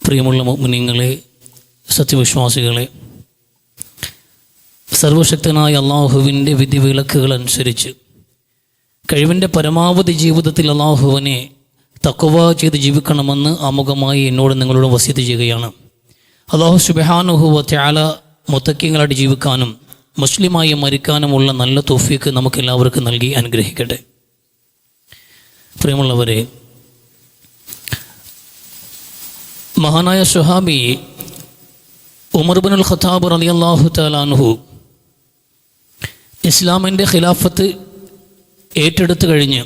പ്രിയമുള്ള മുഅ്മിനീങ്ങളെ, സത്യവിശ്വാസികളെ, സർവശക്തനായ അള്ളാഹുവിൻ്റെ വിധിവിലക്കുകൾ അനുസരിച്ച് കഴിവിൻ്റെ പരമാവധി ജീവിതത്തിൽ അള്ളാഹുവിനെ തഖ്വ ചെയ്ത് ജീവിക്കണമെന്ന് ആമുഖമായി എന്നോട് നിങ്ങളോട് വസിയത്ത് ചെയ്യുകയാണ്. അള്ളാഹു സുബ്ഹാനഹു വ തആല മുത്തഖീങ്ങളായിട്ട് ജീവിക്കാനും മുസ്ലിമായി മരിക്കാനുമുള്ള നല്ല തൗഫീഖ് നമുക്കെല്ലാവർക്കും നൽകി അനുഗ്രഹിക്കട്ടെ. പ്രിയമുള്ളവരെ, മഹാനായ സ്വഹാബി ഉമർ ഇബ്നുൽ ഖത്താബ് റളിയല്ലാഹു തആല അൻഹു ഇസ്ലാമിൻ്റെ ഖിലാഫത്ത് ഏറ്റെടുത്തു കഴിഞ്ഞ്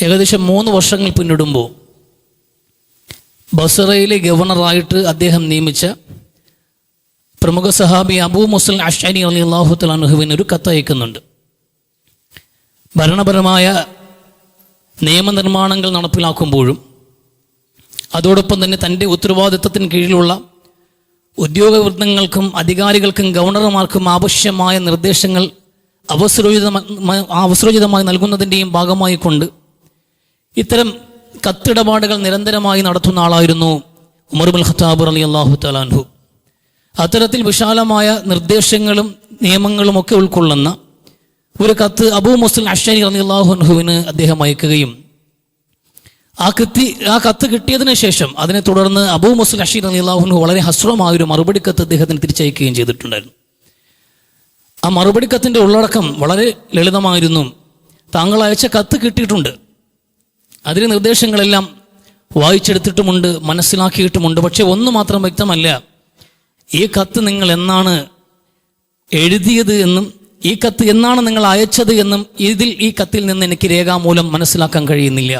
ഏകദേശം 3 വർഷങ്ങൾ പിന്നിടുമ്പോൾ ബസറയിലെ ഗവർണറായിട്ട് അദ്ദേഹം നിയമിച്ച പ്രമുഖ സഹാബി അബൂ മുസൽ അശ്അരി റളിയല്ലാഹു തആല അൻഹുവിന് ഒരു കത്തയക്കുന്നുണ്ട്. ഭരണപരമായ നിയമനിർമ്മാണങ്ങൾ നടപ്പിലാക്കുമ്പോഴും അതോടൊപ്പം തന്നെ തൻ്റെ ഉത്തരവാദിത്വത്തിന് കീഴിലുള്ള ഉദ്യോഗവൃന്ദങ്ങൾക്കും അധികാരികൾക്കും ഗവർണർമാർക്കും ആവശ്യമായ നിർദ്ദേശങ്ങൾ അവസരോചിതമായി നൽകുന്നതിൻ്റെയും ഭാഗമായി കൊണ്ട് ഇത്തരം കത്തിടപാടുകൾ നിരന്തരമായി നടത്തുന്ന ആളായിരുന്നു ഉമർ ഇബ്നുൽ ഖത്താബ് റളിയല്ലാഹു തആല അൻഹു. അത്തരത്തിൽ വിശാലമായ നിർദ്ദേശങ്ങളും നിയമങ്ങളും ഒക്കെ ഉൾക്കൊള്ളുന്ന ഒരു കത്ത് അബൂ മുസൽ അശ്അരി റളിയല്ലാഹു അൻഹുവിന് അദ്ദേഹം അയക്കുകയും ആ കത്ത് കിട്ടിയതിന് ശേഷം അതിനെ തുടർന്ന് അബൂ മുസൽ അശ്അരി റളിയല്ലാഹു അൻഹു വളരെ ഹസ്രമായൊരു മറുപടി കത്ത് അദ്ദേഹത്തിന് തിരിച്ചയക്കുകയും ചെയ്തിട്ടുണ്ടായിരുന്നു. ആ മറുപടി കത്തിൻ്റെ ഉള്ളടക്കം വളരെ ലളിതമായിരുന്നു. താങ്കൾ അയച്ച കത്ത് കിട്ടിയിട്ടുണ്ട്, അതിലെ നിർദ്ദേശങ്ങളെല്ലാം വായിച്ചെടുത്തിട്ടുമുണ്ട്, മനസ്സിലാക്കിയിട്ടുമുണ്ട്. പക്ഷെ ഒന്ന് മാത്രം വ്യക്തമല്ല, ഈ കത്ത് നിങ്ങൾ എന്നാണ് എഴുതിയത് എന്നും ഈ കത്ത് എന്നാണ് നിങ്ങൾ അയച്ചത് എന്നും ഈ കത്തിൽ നിന്ന് എനിക്ക് രേഖാമൂലം മനസ്സിലാക്കാൻ കഴിയുന്നില്ല.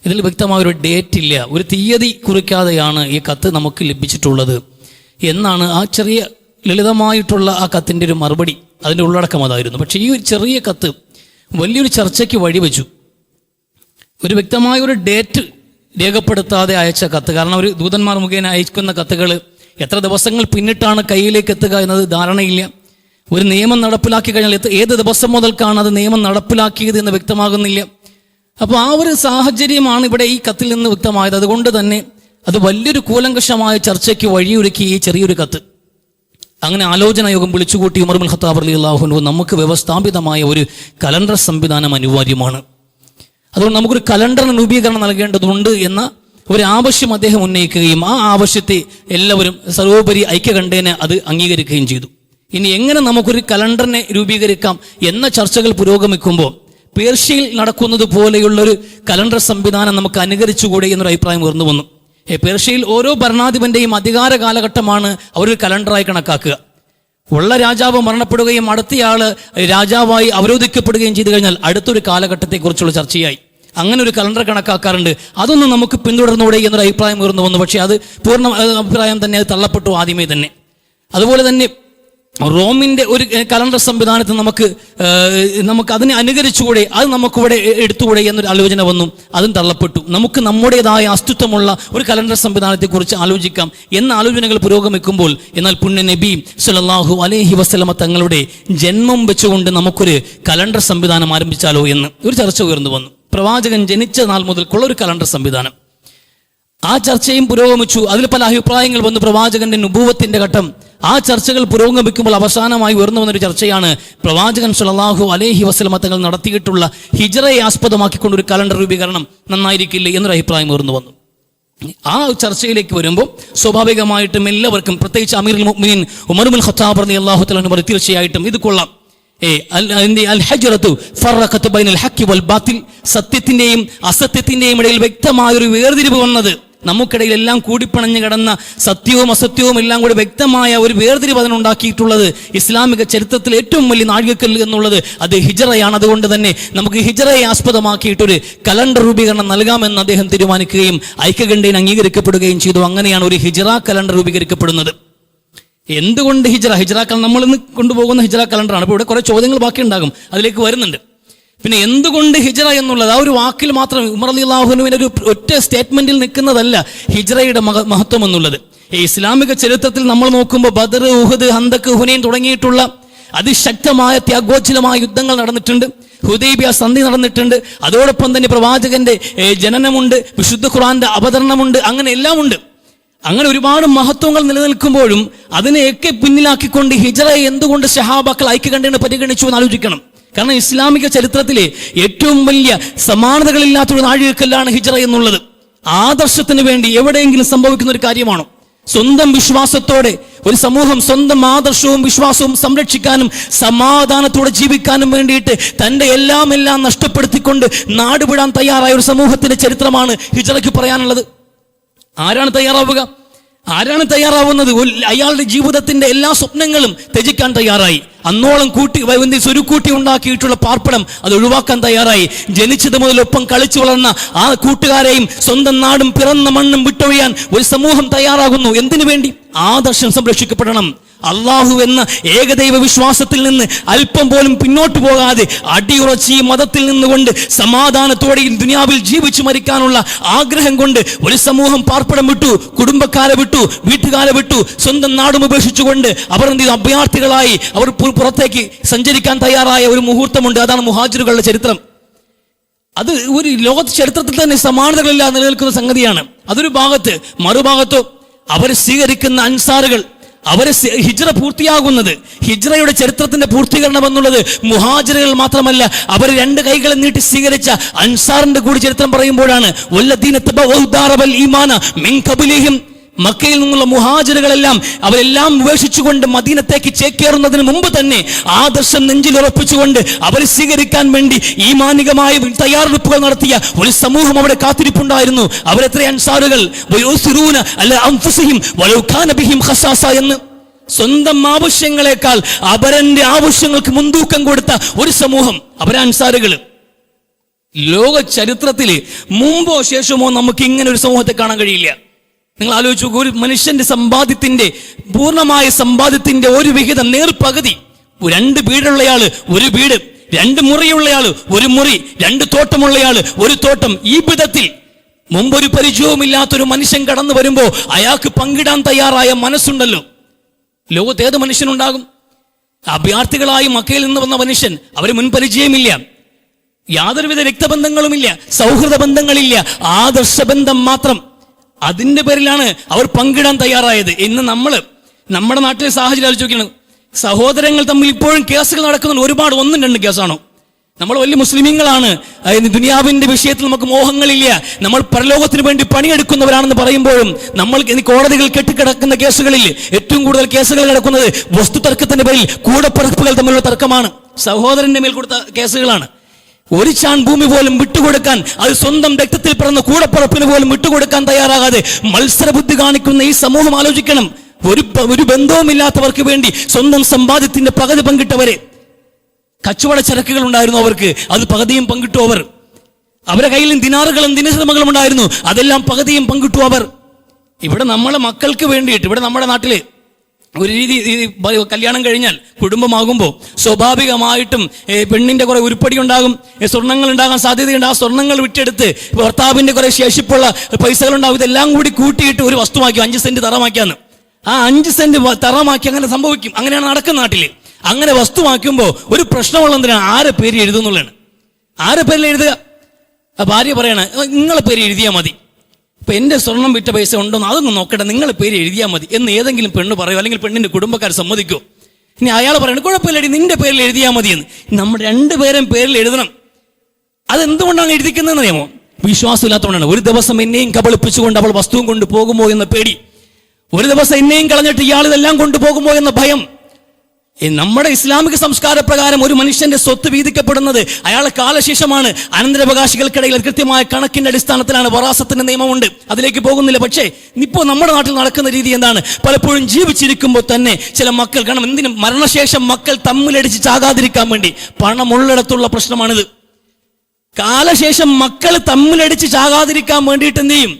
ഇതിൽ വ്യക്തമായൊരു ഡേറ്റ് ഇല്ല, ഒരു തീയതി കുറിക്കാതെയാണ് ഈ കത്ത് നമുക്ക് ലഭിച്ചിട്ടുള്ളത് എന്നാണ് ആ ചെറിയ ലളിതമായിട്ടുള്ള ആ കത്തിൻ്റെ ഒരു മറുപടി, അതിൻ്റെ ഉള്ളടക്കം അതായിരുന്നു. പക്ഷേ ഈ ഒരു ചെറിയ കത്ത് വലിയൊരു ചർച്ചയ്ക്ക് വഴിവെച്ചു. ഒരു വ്യക്തമായൊരു ഡേറ്റ് രേഖപ്പെടുത്താതെ അയച്ച കത്ത്, കാരണം ഒരു ദൂതന്മാർ മുഖേന അയക്കുന്ന കത്തുകൾ എത്ര ദിവസങ്ങൾ പിന്നിട്ടാണ് കയ്യിലേക്ക് എത്തുക എന്നത് ധാരണയില്ല. ഒരു നിയമം നടപ്പിലാക്കി കഴിഞ്ഞാൽ ഏത് ദിവസം മുതൽക്കാണ് അത് നിയമം നടപ്പിലാക്കിയത് എന്ന് വ്യക്തമാകുന്നില്ല. അപ്പോൾ ആ ഒരു സാഹചര്യമാണ് ഇവിടെ ഈ കത്തിൽ നിന്ന് വ്യക്തമായത്. അതുകൊണ്ട് തന്നെ അത് വലിയൊരു കൂലങ്കഷമായ ചർച്ചയ്ക്ക് വഴിയൊരുക്കി ഈ ചെറിയൊരു കത്ത്. അങ്ങനെ ആലോചനാ യോഗം വിളിച്ചുകൂട്ടി ഉമർ ഇബ്നുൽ ഖത്താബ് റളിയല്ലാഹു അൻഹു നമുക്ക് വ്യവസ്ഥാപിതമായ ഒരു കലണ്ടർ സംവിധാനം അനിവാര്യമാണ്, അതുകൊണ്ട് നമുക്കൊരു കലണ്ടറിന് രൂപീകരണം നൽകേണ്ടതുണ്ട് എന്ന ഒരു ആവശ്യം അദ്ദേഹം ഉന്നയിക്കുകയും ആ ആവശ്യത്തെ എല്ലാവരും സർവോപരി ഐക്യകണ്ഠേന അത് അംഗീകരിക്കുകയും ചെയ്തു. ഇനി എങ്ങനെ നമുക്കൊരു കലണ്ടറിനെ രൂപീകരിക്കാം എന്ന ചർച്ചകൾ പുരോഗമിക്കുമ്പോൾ പേർഷ്യയിൽ നടക്കുന്നത് പോലെയുള്ളൊരു കലണ്ടർ സംവിധാനം നമുക്ക് അനുകരിച്ചുകൂടെ എന്നൊരു അഭിപ്രായം ഉയർന്നു വന്നു. പേർഷ്യയിൽ ഓരോ ഭരണാധിപന്റെയും അധികാര കാലഘട്ടമാണ് അവരൊരു കലണ്ടറായി കണക്കാക്കുക. ഉള്ള രാജാവ് മരണപ്പെടുകയും അടുത്തയാള് രാജാവായി അവരോധിക്കപ്പെടുകയും ചെയ്തു കഴിഞ്ഞാൽ അടുത്തൊരു കാലഘട്ടത്തെക്കുറിച്ചുള്ള ചർച്ചയായി അങ്ങനെ ഒരു കലണ്ടർ കണക്കാക്കാറുണ്ട്. അതൊന്നും നമുക്ക് പിന്തുടർന്നൂടെ എന്നൊരു അഭിപ്രായം ഉയർന്നു വന്നു. പക്ഷേ അത് പൂർണ്ണ അഭിപ്രായം തന്നെ, അത് തള്ളപ്പെട്ടു ആദ്യമേ തന്നെ. അതുപോലെ തന്നെ റോമിൻ്റെ ഒരു കലണ്ടർ സംവിധാനത്തിൽ നമുക്ക് അതിനെ അനുകരിച്ചുകൂടെ, അത് നമുക്കിവിടെ എടുത്തുകൂടെ എന്നൊരു ആലോചന വന്നു, അതും തള്ളപ്പെട്ടു. നമുക്ക് നമ്മുടേതായ അസ്തിത്വമുള്ള ഒരു കലണ്ടർ സംവിധാനത്തെക്കുറിച്ച് ആലോചിക്കാം എന്ന ആലോചനകൾ പുരോഗമിക്കുമ്പോൾ എന്നാൽ പുണ്യ നബി സല്ലല്ലാഹു അലൈഹി വസല്ലമ തങ്ങളുടെ ജന്മം വെച്ചുകൊണ്ട് നമുക്കൊരു കലണ്ടർ സംവിധാനം ആരംഭിച്ചാലോ എന്ന് ഒരു ചർച്ച ഉയർന്നു വന്നു. പ്രവാചകൻ ജനിച്ച നാൾ മുതൽക്കുള്ള ഒരു കലണ്ടർ സംവിധാനം. ആ ചർച്ചയും പുരോഗമിച്ചു. അതിൽ പല അഭിപ്രായങ്ങൾ വന്നു. പ്രവാചകന്റെ നുബൂവത്തിന്റെ ഘട്ടം, ആ ചർച്ചകൾ പുരോഗമിക്കുമ്പോൾ അവസാനമായി ഉയർന്നു വന്നൊരു ചർച്ചയാണ് പ്രവാചകൻ സല്ലല്ലാഹു അലൈഹി വസല്ലമ തങ്ങൾ നടത്തിയിട്ടുള്ള ഹിജ്റയെ ആസ്പദമാക്കിക്കൊണ്ട് ഒരു കലണ്ടർ രൂപീകരണം നന്നായിരിക്കില്ലേ എന്നൊരു അഭിപ്രായം ഉയർന്നു വന്നു. ആ ചർച്ചയിലേക്ക് വരുമ്പോൾ സ്വാഭാവികമായിട്ടും എല്ലാവർക്കും, പ്രത്യേകിച്ച് അമീറുൽ മുഅ്മിനീൻ ഉമർ ഇബ്നുൽ ഖത്താബ് റളിയല്ലാഹു തആല അൻഹു തീർച്ചയായിട്ടും ഇത് കൊള്ളാം, സത്യത്തിന്റെയും അസത്യത്തിന്റെയും ഇടയിൽ വ്യക്തമായൊരു വേർതിരിവ് വന്നത്, നമുക്കിടയിൽ എല്ലാം കൂടിപ്പണഞ്ഞു കിടന്ന സത്യവും അസത്യവും എല്ലാം കൂടി വ്യക്തമായ ഒരു വേർതിരിവ് അതിനുണ്ടാക്കിയിട്ടുള്ളത് ഇസ്ലാമിക ചരിത്രത്തിൽ ഏറ്റവും വലിയ നാഴികക്കല്ല് എന്നുള്ളത് അത് ഹിജ്റയാണ്. അതുകൊണ്ട് തന്നെ നമുക്ക് ഹിജ്റയെ ആസ്പദമാക്കിയിട്ടൊരു കലണ്ടർ രൂപീകരണം നൽകാമെന്ന് അദ്ദേഹം തീരുമാനിക്കുകയും ഐക്യകണ്ഠേന അംഗീകരിക്കപ്പെടുകയും ചെയ്തു. അങ്ങനെയാണ് ഒരു ഹിജ്റ കലണ്ടർ രൂപീകരിക്കപ്പെടുന്നത്. എന്തുകൊണ്ട് ഹിജ്റ കലണ്ടർ, നമ്മൾ ഇന്ന് കൊണ്ടുപോകുന്ന ഹിജ്റ കലണ്ടറാണ്. അപ്പോൾ ഇവിടെ കുറേ ചോദ്യങ്ങൾ ബാക്കിയുണ്ടാകും, അതിലേക്ക് വരുന്നുണ്ട്. പിന്നെ എന്തുകൊണ്ട് ഹിജ്റ എന്നുള്ളത് ആ ഒരു വാക്കിൽ മാത്രം ഉമർ റളിയല്ലാഹു അൻഹുവിന്റെ ഒരു ഒറ്റ സ്റ്റേറ്റ്മെന്റിൽ നിൽക്കുന്നതല്ല ഹിജ്റയുടെ മഹത്വം എന്നുള്ളത്. ഈ ഇസ്ലാമിക ചരിത്രത്തിൽ നമ്മൾ നോക്കുമ്പോൾ ബദർ, ഉഹദ്, ഹന്തക്, ഹുനൈൻ തുടങ്ങിയിട്ടുള്ള അതിശക്തമായ ത്യാഗോജ്ജലമായ യുദ്ധങ്ങൾ നടന്നിട്ടുണ്ട്. ഹുദൈബിയ സന്ധി നടന്നിട്ടുണ്ട്. അതോടൊപ്പം തന്നെ പ്രവാചകന്റെ ജനനമുണ്ട്, വിശുദ്ധ ഖുർആന്റെ അവതരണമുണ്ട്, അങ്ങനെ എല്ലാം ഉണ്ട്. അങ്ങനെ ഒരുപാട് മഹത്വങ്ങൾ നിലനിൽക്കുമ്പോഴും അതിനെയൊക്കെ പിന്നിലാക്കിക്കൊണ്ട് ഹിജ്റയെ എന്തുകൊണ്ട് സഹാബാക്കൾ ഐക്യകണ്ഠേന പരിഗണിച്ചു എന്ന് ആലോചിക്കണം. കാരണം ഇസ്ലാമിക ചരിത്രത്തിലെ ഏറ്റവും വലിയ സമാനതകളില്ലാത്തൊരു നാഴികക്കല്ലാണ് ഹിജ്റ എന്നുള്ളത്. ആദർശത്തിന് വേണ്ടി എവിടെയെങ്കിലും സംഭവിക്കുന്ന ഒരു കാര്യമാണോ? സ്വന്തം വിശ്വാസത്തോടെ ഒരു സമൂഹം സ്വന്തം ആദർശവും വിശ്വാസവും സംരക്ഷിക്കാനും സമാധാനത്തോടെ ജീവിക്കാനും വേണ്ടിയിട്ട് തൻ്റെ എല്ലാം നഷ്ടപ്പെടുത്തിക്കൊണ്ട് നാടുവിടാൻ തയ്യാറായ ഒരു സമൂഹത്തിന്റെ ചരിത്രമാണ് ഹിജ്റയ്ക്ക് പറയാനുള്ളത്. ആരാണ് തയ്യാറാവുക? ആരാണ് തയ്യാറാവുന്നത്? അയാളുടെ ജീവിതത്തിന്റെ എല്ലാ സ്വപ്നങ്ങളും ത്യജിക്കാൻ തയ്യാറായി. അന്നോളം സ്വരുക്കൂട്ടി ഉണ്ടാക്കിയിട്ടുള്ള പാർപ്പിടം അത് ഒഴിവാക്കാൻ തയ്യാറായി. ജനിച്ചത് മുതൽ ഒപ്പം കളിച്ചു വളർന്ന ആ കൂട്ടുകാരെയും സ്വന്തം നാടും പിറന്ന മണ്ണും വിട്ടൊഴിയാൻ ഒരു സമൂഹം തയ്യാറാകുന്നു. എന്തിനു വേണ്ടി? ആദർശം സംരക്ഷിക്കപ്പെടണം. അള്ളാഹു എന്ന ഏകദൈവ വിശ്വാസത്തിൽ നിന്ന് അല്പം പോലും പിന്നോട്ട് പോകാതെ അടിയുറച്ച് ഈ മതത്തിൽ നിന്നുകൊണ്ട് സമാധാനത്തോടെ ഈ ദുനിയാവിൽ ജീവിച്ചു മരിക്കാനുള്ള ആഗ്രഹം കൊണ്ട് ഒരു സമൂഹം പാർപ്പിടം വിട്ടു, കുടുംബക്കാരെ വിട്ടു, വീട്ടുകാരെ വിട്ടു, സ്വന്തം നാടും ഉപേക്ഷിച്ചുകൊണ്ട് അവർ അഭയാർത്ഥികളായി അവർ പുറത്തേക്ക് സഞ്ചരിക്കാൻ തയ്യാറായ ഒരു മുഹൂർത്തമുണ്ട്. അതാണ് മുഹാജിറുകളുടെ ചരിത്രം. അത് ഒരു ലോക ചരിത്രത്തിൽ തന്നെ സമാനതകളില്ലാതെ നിലനിൽക്കുന്ന സംഗതിയാണ്. അതൊരു ഭാഗത്ത്. മറുഭാഗത്തോ അവർ സ്വീകരിക്കുന്ന അൻസാറുകൾ, അവരെ ഹിജ്റ പൂർത്തിയാകുന്നത്, ഹിജ്റയുടെ ചരിത്രത്തിന്റെ പൂർത്തീകരണം എന്നുള്ളത് മുഹാജിറുകൾ മാത്രമല്ല, അവർ രണ്ട് കൈകളെ നീട്ടി സ്വീകരിച്ച അൻസാറിന്റെ കൂടി ചരിത്രം പറയുമ്പോഴാണ്. വല്ലദീന തബവ്വഉ ദാറൽ ഈമാന മിൻ ഖബ്ലിഹിം, മക്കയിൽ നിന്നുള്ള മുഹാജിറുകളെല്ലാം അവരെല്ലാം ഉപേക്ഷിച്ചുകൊണ്ട് മദീനത്തേക്ക് ചേക്കേറുന്നതിന് മുമ്പ് തന്നെ ആദർശം നെഞ്ചിൽ ഉറപ്പിച്ചുകൊണ്ട് അവർ സ്വീകരിക്കാൻ വേണ്ടി ഈമാനികമായ തയ്യാറെടുപ്പുകൾ നടത്തിയ ഒരു സമൂഹം അവിടെ കാത്തിരിപ്പുണ്ടായിരുന്നു. അവരെത്ര അൻസാറുകൾ എന്ന് സ്വന്തം ആവശ്യങ്ങളെക്കാൾ അവരന്റെ ആവശ്യങ്ങൾക്ക് മുൻതൂക്കം കൊടുത്ത ഒരു സമൂഹം, അവരെ അൻസാറുകൾ. ലോക ചരിത്രത്തിൽ മുമ്പോ ശേഷമോ നമുക്ക് ഇങ്ങനെ ഒരു സമൂഹത്തെ കാണാൻ കഴിയില്ല. നിങ്ങൾ ആലോചിച്ചു, ഒരു മനുഷ്യന്റെ സമ്പാദ്യത്തിന്റെ പൂർണ്ണമായ സമ്പാദ്യത്തിന്റെ ഒരു വിഹിതം നേർപകുതി, 2 വീടുള്ളയാള് 1 വീട്, 2 മുറിയുള്ളയാള് 1 മുറി, 2 തോട്ടമുള്ളയാള് 1 തോട്ടം. ഈ വിധത്തിൽ മുമ്പൊരു പരിചയവുമില്ലാത്തൊരു മനുഷ്യൻ കടന്നു വരുമ്പോ അയാൾക്ക് പങ്കിടാൻ തയ്യാറായ മനസ്സുണ്ടല്ലോ. ലോകത്ത് ഏത് മനുഷ്യനുണ്ടാകും? അഭയാർത്ഥികളായി മക്കയിൽ നിന്ന് വന്ന മനുഷ്യൻ, അവര് മുൻപരിചയമില്ല, യാതൊരുവിധ രക്തബന്ധങ്ങളുമില്ല, സൗഹൃദ ബന്ധങ്ങളില്ല, ആദർശബന്ധം മാത്രം. അതിന്റെ പേരിലാണ് അവർ പങ്കിടാൻ തയ്യാറായത്. ഇന്ന് നമ്മുടെ നാട്ടിലെ സാഹചര്യം ആലോചിക്കണം. സഹോദരങ്ങൾ തമ്മിൽ ഇപ്പോഴും കേസുകൾ നടക്കുന്നുണ്ട്. ഒരുപാട്, 1-2 കേസാണോ? നമ്മൾ വലിയ മുസ്ലിമീങ്ങളാണ്, ദുനിയാവിന്റെ വിഷയത്തിൽ നമുക്ക് മോഹങ്ങളില്ല, നമ്മൾ പരലോകത്തിന് വേണ്ടി പണിയെടുക്കുന്നവരാണെന്ന് പറയുമ്പോഴും നമ്മൾ കോടതികൾ കെട്ടിക്കിടക്കുന്ന കേസുകളിൽ ഏറ്റവും കൂടുതൽ കേസുകൾ കിടക്കുന്നത് വസ്തു തർക്കത്തിന്റെ പേരിൽ കൂടപ്പിറപ്പുകൾ തമ്മിലുള്ള തർക്കമാണ്. സഹോദരന്റെ മേൽ കൊടുത്ത കേസുകളാണ്. ഒരു ചാൺ ഭൂമി പോലും വിട്ടുകൊടുക്കാൻ, അത് സ്വന്തം രക്തത്തിൽ പിറന്ന കൂടപ്പിറപ്പിന് പോലും വിട്ടുകൊടുക്കാൻ തയ്യാറാകാതെ മത്സരബുദ്ധി കാണിക്കുന്ന ഈ സമൂഹം ആലോചിക്കണം. ഒരു ബന്ധവുമില്ലാത്തവർക്ക് വേണ്ടി സ്വന്തം സമ്പാദ്യത്തിന്റെ പകുതി പങ്കിട്ടവരെ. കച്ചവട ചരക്കുകൾ ഉണ്ടായിരുന്നു അവർക്ക്, അത് പകുതിയും പങ്കിട്ടു അവർ. അവരുടെ കയ്യിലും ദിനാറുകളും ദിനശ്രമങ്ങളും ഉണ്ടായിരുന്നു, അതെല്ലാം പകുതിയും പങ്കിട്ടു അവർ. ഇവിടെ നമ്മളെ മക്കൾക്ക് വേണ്ടിയിട്ട്, ഇവിടെ നമ്മുടെ നാട്ടില് ഒരു രീതി, കല്യാണം കഴിഞ്ഞാൽ കുടുംബമാകുമ്പോൾ സ്വാഭാവികമായിട്ടും പെണ്ണിന്റെ കുറെ ഉരുപ്പടി ഉണ്ടാകും, സ്വർണ്ണങ്ങൾ ഉണ്ടാകാൻ സാധ്യതയുണ്ട്. ആ സ്വർണ്ണങ്ങൾ വിറ്റെടുത്ത് ഭർത്താവിന്റെ കുറെ ശേഷിപ്പുള്ള പൈസകൾ ഉണ്ടാകും. ഇതെല്ലാം കൂടി കൂട്ടിയിട്ട് ഒരു വസ്തുവാക്കി 5 സെന്റ് തറമാക്കിയാന്ന്. ആ 5 സെന്റ് തറമാക്കി അങ്ങനെ സംഭവിക്കും. അങ്ങനെയാണ് നടക്കുന്ന നാട്ടില്. അങ്ങനെ വസ്തുവാക്കുമ്പോൾ ഒരു പ്രശ്നമുള്ള എന്തിനാണ്? ആരെ പേര് എഴുതുന്നുള്ളതാണ്. ആരെ പേരിൽ എഴുതുക? ഭാര്യ പറയണ, നിങ്ങളെ പേര് എഴുതിയാൽ മതി, ഇപ്പൊ എന്റെ സ്വർണം വിറ്റ പൈസ ഉണ്ടോന്ന് അതൊന്നും നോക്കട്ടെ, നിങ്ങളെ പേര് എഴുതിയാൽ മതി എന്ന് ഏതെങ്കിലും പെണ്ണ് പറയോ? അല്ലെങ്കിൽ പെണ്ണിന്റെ കുടുംബക്കാർ സമ്മതിക്കോ? ഇനി അയാൾ പറയണ കുഴപ്പമില്ലടി, നിന്റെ പേരിൽ എഴുതിയാൽ മതി എന്ന്. നമ്മുടെ 2 പേരും പേരിൽ എഴുതണം. അതെന്തുകൊണ്ടാണ് എഴുതിക്കുന്നതെന്ന് അറിയാമോ? വിശ്വാസമില്ലാത്തതുകൊണ്ടാണ്. ഒരു ദിവസം എന്നെയും കബളിപ്പിച്ചുകൊണ്ട് അവൾ വസ്തുവും കൊണ്ട് പോകുമോ എന്ന പേടി, ഒരു ദിവസം എന്നെയും കളഞ്ഞിട്ട് ഇയാൾ ഇതെല്ലാം കൊണ്ടുപോകുമോ എന്ന ഭയം. നമ്മുടെ ഇസ്ലാമിക സംസ്കാര പ്രകാരം ഒരു മനുഷ്യന്റെ സ്വത്ത് വീതിക്കപ്പെടുന്നത് അയാളെ കാലശേഷമാണ്. അനന്തരാവകാശികൾക്കിടയിൽ കൃത്യമായ കണക്കിന്റെ അടിസ്ഥാനത്തിലാണ്. വറാസത്തിന്റെ നിയമമുണ്ട്, അതിലേക്ക് പോകുന്നില്ല. പക്ഷേ ഇപ്പോൾ നമ്മുടെ നാട്ടിൽ നടക്കുന്ന രീതി എന്താണ്? പലപ്പോഴും ജീവിച്ചിരിക്കുമ്പോൾ തന്നെ ചില മക്കൾ, കാരണം എന്തിനും മരണശേഷം മക്കൾ തമ്മിലടിച്ച് ചാകാതിരിക്കാൻ വേണ്ടി, പണമുള്ളിടത്തുള്ള പ്രശ്നമാണിത്. കാലശേഷം മക്കൾ തമ്മിലടിച്ച് ചാകാതിരിക്കാൻ വേണ്ടിയിട്ട് എന്ത് ചെയ്യും?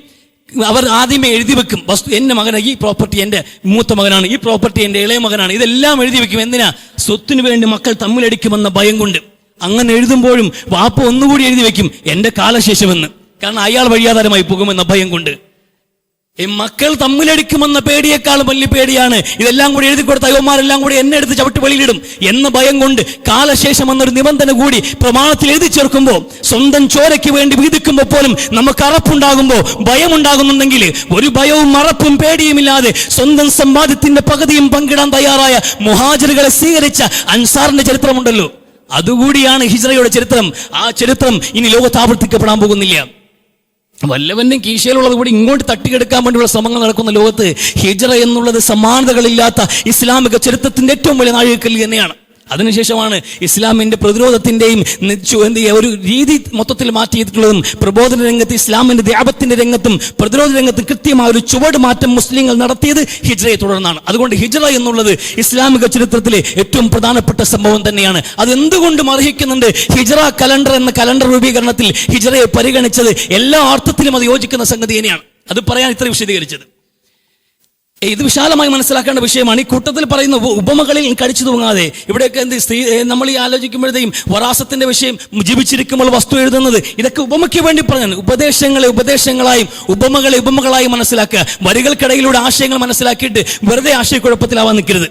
അവർ ആദ്യമേ എഴുതി വെക്കും, വസ്തു എന്റെ മകനാണ്, ഈ പ്രോപ്പർട്ടി എന്റെ മൂത്ത മകനാണ്, ഈ പ്രോപ്പർട്ടി എന്റെ ഇളയ മകനാണ്, ഇതെല്ലാം എഴുതി വെക്കും. എന്തിനാ? സ്വത്തിന് വേണ്ടി മക്കൾ തമ്മിലടിക്കുമെന്ന ഭയം കൊണ്ട്. അങ്ങനെ എഴുതുമ്പോഴും വാപ്പ ഒന്നുകൂടി എഴുതി വെക്കും, എന്റെ കാലശേഷമെന്ന്. കാരണം അയാൾ വഴിയാധാരമായി പോകുമെന്ന ഭയം കൊണ്ട്. ഈ മക്കൾ തമ്മിലടിക്കുമെന്ന പേടിയേക്കാളും വലിയ പേടിയാണ് ഇതെല്ലാം കൂടി എഴുതി കൊടുത്ത അയ്യന്മാരെല്ലാം കൂടി എന്നെ എടുത്ത് ചവിട്ട് വെളിയിലിടും എന്ന ഭയം കൊണ്ട് കാലശേഷം എന്നൊരു നിബന്ധന കൂടി പ്രമാണത്തിൽ എഴുതി ചേർക്കുമ്പോൾ, സ്വന്തം ചോരയ്ക്ക് വേണ്ടി വീതിക്കുമ്പോൾ പോലും നമുക്ക് അറപ്പുണ്ടാകുമ്പോൾ, ഭയമുണ്ടാകുന്നുണ്ടെങ്കിൽ ഒരു ഭയവും അറപ്പും പേടിയുമില്ലാതെ സ്വന്തം സമ്പാദ്യത്തിന്റെ പകുതിയും പങ്കിടാൻ തയ്യാറായ മുഹാജിറുകളെ സ്വീകരിച്ച അൻസാറിന്റെ ചരിത്രമുണ്ടല്ലോ, അതുകൂടിയാണ് ഹിജ്റയുടെ ചരിത്രം. ആ ചരിത്രം ഇനി ലോകത്ത് ആവർത്തിക്കപ്പെടാൻ പോകുന്നില്ല. വല്ലവന്റെയും കീശയിലുള്ളത് കൂടി ഇങ്ങോട്ട് തട്ടിയെടുക്കാൻ വേണ്ടിയുള്ള ശ്രമങ്ങൾ നടക്കുന്ന ലോകത്ത് ഹിജ്റ എന്നുള്ളത് സമാനതകളില്ലാത്ത ഇസ്ലാമിക ചരിത്രത്തിന്റെ ഏറ്റവും വലിയ നാഴികക്കല്ല് തന്നെയാണ്. അതിനുശേഷമാണ് ഇസ്ലാമിന്റെ പ്രതിരോധത്തിന്റെയും ഒരു രീതി മൊത്തത്തിൽ മാറ്റിയിട്ടുള്ളതും പ്രബോധന രംഗത്ത്, ഇസ്ലാമിന്റെ ദ്യാപത്തിന്റെ രംഗത്തും പ്രതിരോധ രംഗത്തും കൃത്യമായ ഒരു ചുവട് മാറ്റം മുസ്ലിങ്ങൾ നടത്തിയത് ഹിജ്റയെ തുടർന്നാണ്. അതുകൊണ്ട് ഹിജ്റ എന്നുള്ളത് ഇസ്ലാമിക ചരിത്രത്തിലെ ഏറ്റവും പ്രധാനപ്പെട്ട സംഭവം തന്നെയാണ്. അതെന്തുകൊണ്ടും അർഹിക്കുന്നുണ്ട്. ഹിജ്റ കലണ്ടർ എന്ന കലണ്ടർ രൂപീകരണത്തിൽ ഹിജ്റയെ പരിഗണിച്ചത് എല്ലാ അർത്ഥത്തിലും അത് യോജിക്കുന്ന സംഗതി തന്നെയാണ്. അത് പറയാൻ ഇത്ര വിശദീകരിച്ചത്. ഇത് വിശാലമായി മനസ്സിലാക്കേണ്ട വിഷയമാണ്. ഈ കൂട്ടത്തിൽ പറയുന്ന ഉപമകളിൽ കടിച്ചു തൂങ്ങാതെ ഇവിടെയൊക്കെ നമ്മൾ ഈ ആലോചിക്കുമ്പോഴത്തേക്കും വറാസത്തിന്റെ വിഷയം, ജീവിച്ചിരിക്കുമ്പോൾ വസ്തു എഴുതുന്നത്, ഇതൊക്കെ ഉപമയ്ക്ക് വേണ്ടി പറഞ്ഞു. ഉപദേശങ്ങളായും ഉപമകളായി മനസ്സിലാക്കുക. വരികൾക്കിടയിലൂടെ ആശയങ്ങൾ മനസ്സിലാക്കിയിട്ട് വെറുതെ ആശയക്കുഴപ്പത്തിലാവാൻ നിൽക്കരുത്.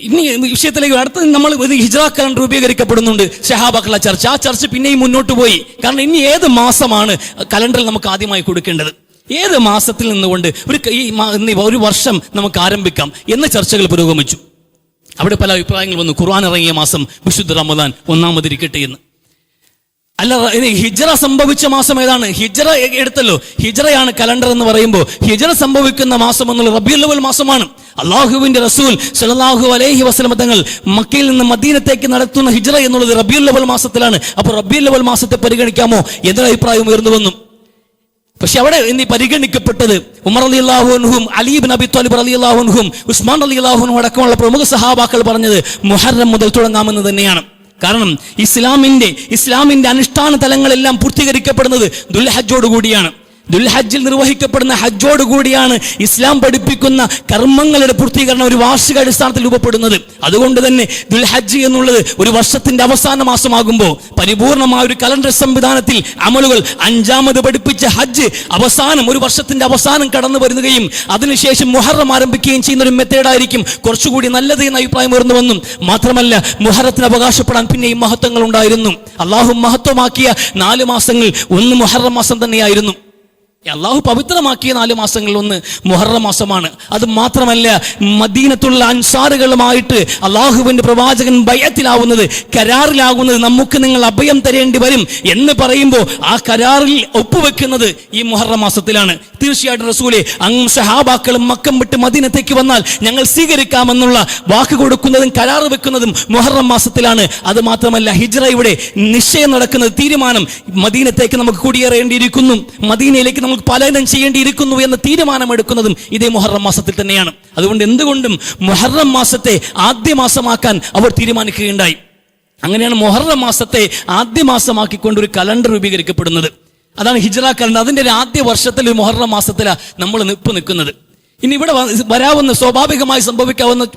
ഇനി വിഷയത്തിലേക്ക് അടുത്ത് നമ്മൾ ഹിജ്റ കലണ്ടർ രൂപീകരിക്കപ്പെടുന്നുണ്ട്. സഹാബാക്കളുടെ ചർച്ച, ആ ചർച്ച പിന്നെയും മുന്നോട്ട് പോയി. കാരണം ഇനി ഏത് മാസമാണ് കലണ്ടറിൽ നമുക്ക് ആദ്യമായി കൊടുക്കേണ്ടത്, ഏത് മാസത്തിൽ നിന്നുകൊണ്ട് ഒരു വർഷം നമുക്ക് ആരംഭിക്കാം എന്ന ചർച്ചകൾ പുരോഗമിച്ചു. അവിടെ പല അഭിപ്രായങ്ങൾ വന്നു. ഖുർആൻ ഇറങ്ങിയ മാസം വിശുദ്ധ റമദാൻ ഒന്നാമതിരിക്കട്ടെ എന്ന്. അല്ല, ഹിജ്റ സംഭവിച്ച മാസം ഏതാണ്? ഹിജ്റ എടുത്തല്ലോ, ഹിജ്റയാണ് കലണ്ടർ എന്ന് പറയുമ്പോൾ ഹിജ്റ സംഭവിക്കുന്ന മാസം എന്നുള്ള റബീഉൽ അവ്വൽ മാസമാണ്. അള്ളാഹുവിന്റെ റസൂൽ സ്വല്ലല്ലാഹു അലൈഹി വസല്ലം തങ്ങൾ മക്കയിൽ നിന്ന് മദീനത്തേക്ക് നടത്തുന്ന ഹിജ്റ എന്നുള്ളത് റബീഉൽ അവ്വൽ മാസത്തിലാണ്. അപ്പോൾ റബീഉൽ അവ്വൽ മാസത്തെ പരിഗണിക്കാമോ എന്നൊരു അഭിപ്രായം ഉയർന്നു വന്നു. പക്ഷെ അവിടെ പരിഗണിക്കപ്പെട്ടത് ഉമർ റളിയല്ലാഹു അൻഹും അലി ഇബ്നു അബി ത്വാലിബ് റളിയല്ലാഹു അൻഹും ഉസ്മാൻ റളിയല്ലാഹു അൻഹു അടക്കമുള്ള പ്രമുഖ സഹാബാക്കൾ പറഞ്ഞത് മുഹറം മുതൽ തുടങ്ങാമെന്ന് തന്നെയാണ്. കാരണം ഇസ്ലാമിന്റെ അനുഷ്ഠാന തലങ്ങളെല്ലാം പൂർത്തീകരിക്കപ്പെടുന്നത് ദുൽഹജ്ജോടുകൂടിയാണ്. ദുൽഹജ്ജിൽ നിർവഹിക്കപ്പെടുന്ന ഹജ്ജോടുകൂടിയാണ് ഇസ്ലാം പഠിപ്പിക്കുന്ന കർമ്മങ്ങളുടെ പൂർത്തീകരണം ഒരു വാർഷിക അടിസ്ഥാനത്തിൽ രൂപപ്പെടുന്നത്. അതുകൊണ്ട് തന്നെ ദുൽഹജ്ജ് എന്നുള്ളത് ഒരു വർഷത്തിന്റെ അവസാന മാസമാകുമ്പോൾ പരിപൂർണമായ ഒരു കലണ്ടർ സംവിധാനത്തിൽ അമലുകൾ അഞ്ചാമത് പഠിപ്പിച്ച ഹജ്ജ് ഒരു വർഷത്തിന്റെ അവസാനം കടന്നു വരുകയും അതിനുശേഷം മുഹറം ആരംഭിക്കുകയും ചെയ്യുന്ന ഒരു മെത്തേഡായിരിക്കും കുറച്ചുകൂടി നല്ലത് എന്ന അഭിപ്രായം ഉയർന്നു വന്നു. മാത്രമല്ല, മുഹറത്തിന് അവകാശപ്പെടാൻ പിന്നെയും മഹത്വങ്ങൾ ഉണ്ടായിരുന്നു. അള്ളാഹു മഹത്വമാക്കിയ 4 മാസങ്ങൾ ഒന്ന് മുഹറം മാസം തന്നെയായിരുന്നു. അള്ളാഹു പവിത്രമാക്കിയ 4 മാസങ്ങളിൽ ഒന്ന് മുഹറം മാസമാണ്. അത് മാത്രമല്ല, മദീനത്തുള്ള അൻസാറുകളുമായിട്ട് അള്ളാഹുവിന്റെ പ്രവാചകൻ ബൈഅത്തിലാവുന്നത്, കരാറിലാകുന്നത്, നമുക്ക് നിങ്ങൾ അഭയം തരേണ്ടി വരും എന്ന് പറയുമ്പോൾ ആ കരാറിൽ ഒപ്പുവെക്കുന്നത് ഈ മുഹറം മാസത്തിലാണ്. തീർച്ചയായിട്ടും റസൂലെ, അങ്ങും സഹാബാക്കളും മക്കം വിട്ട് മദീനത്തേക്ക് വന്നാൽ ഞങ്ങൾ സ്വീകരിക്കാമെന്നുള്ള വാക്ക് കൊടുക്കുന്നതും കരാർ വെക്കുന്നതും മുഹറം മാസത്തിലാണ്. അത് മാത്രമല്ല, ഹിജ്റയുടെ നിശ്ചയം നടക്കുന്നത്, തീരുമാനം, മദീനത്തേക്ക് നമുക്ക് കുടിയേറേണ്ടിയിരിക്കുന്നു, മദീനയിലേക്ക് നമുക്ക് പലായനം ചെയ്യേണ്ടിയിരിക്കുന്നു എന്ന തീരുമാനമെടുക്കുന്നതും ഇതേ മുഹറം മാസത്തിൽ തന്നെയാണ്. അതുകൊണ്ട് എന്തുകൊണ്ടും മുഹറം മാസത്തെ ആദ്യ മാസമാക്കാൻ അവർ തീരുമാനിക്കുകയുണ്ടായി. അങ്ങനെയാണ് മുഹറം മാസത്തെ ആദ്യ മാസമാക്കിക്കൊണ്ട് ഒരു കലണ്ടർ രൂപീകരിക്കപ്പെടുന്നത്. അതാണ് ഹിജ്റ കലണ്ടർ. അതിന്റെ ഒരു ആദ്യ വർഷത്തിൽ ഒരു മുഹറം മാസത്തിലാണ് നമ്മൾ നിൽക്കുന്നത്. ഇനി ഇവിടെ സ്വാഭാവികമായി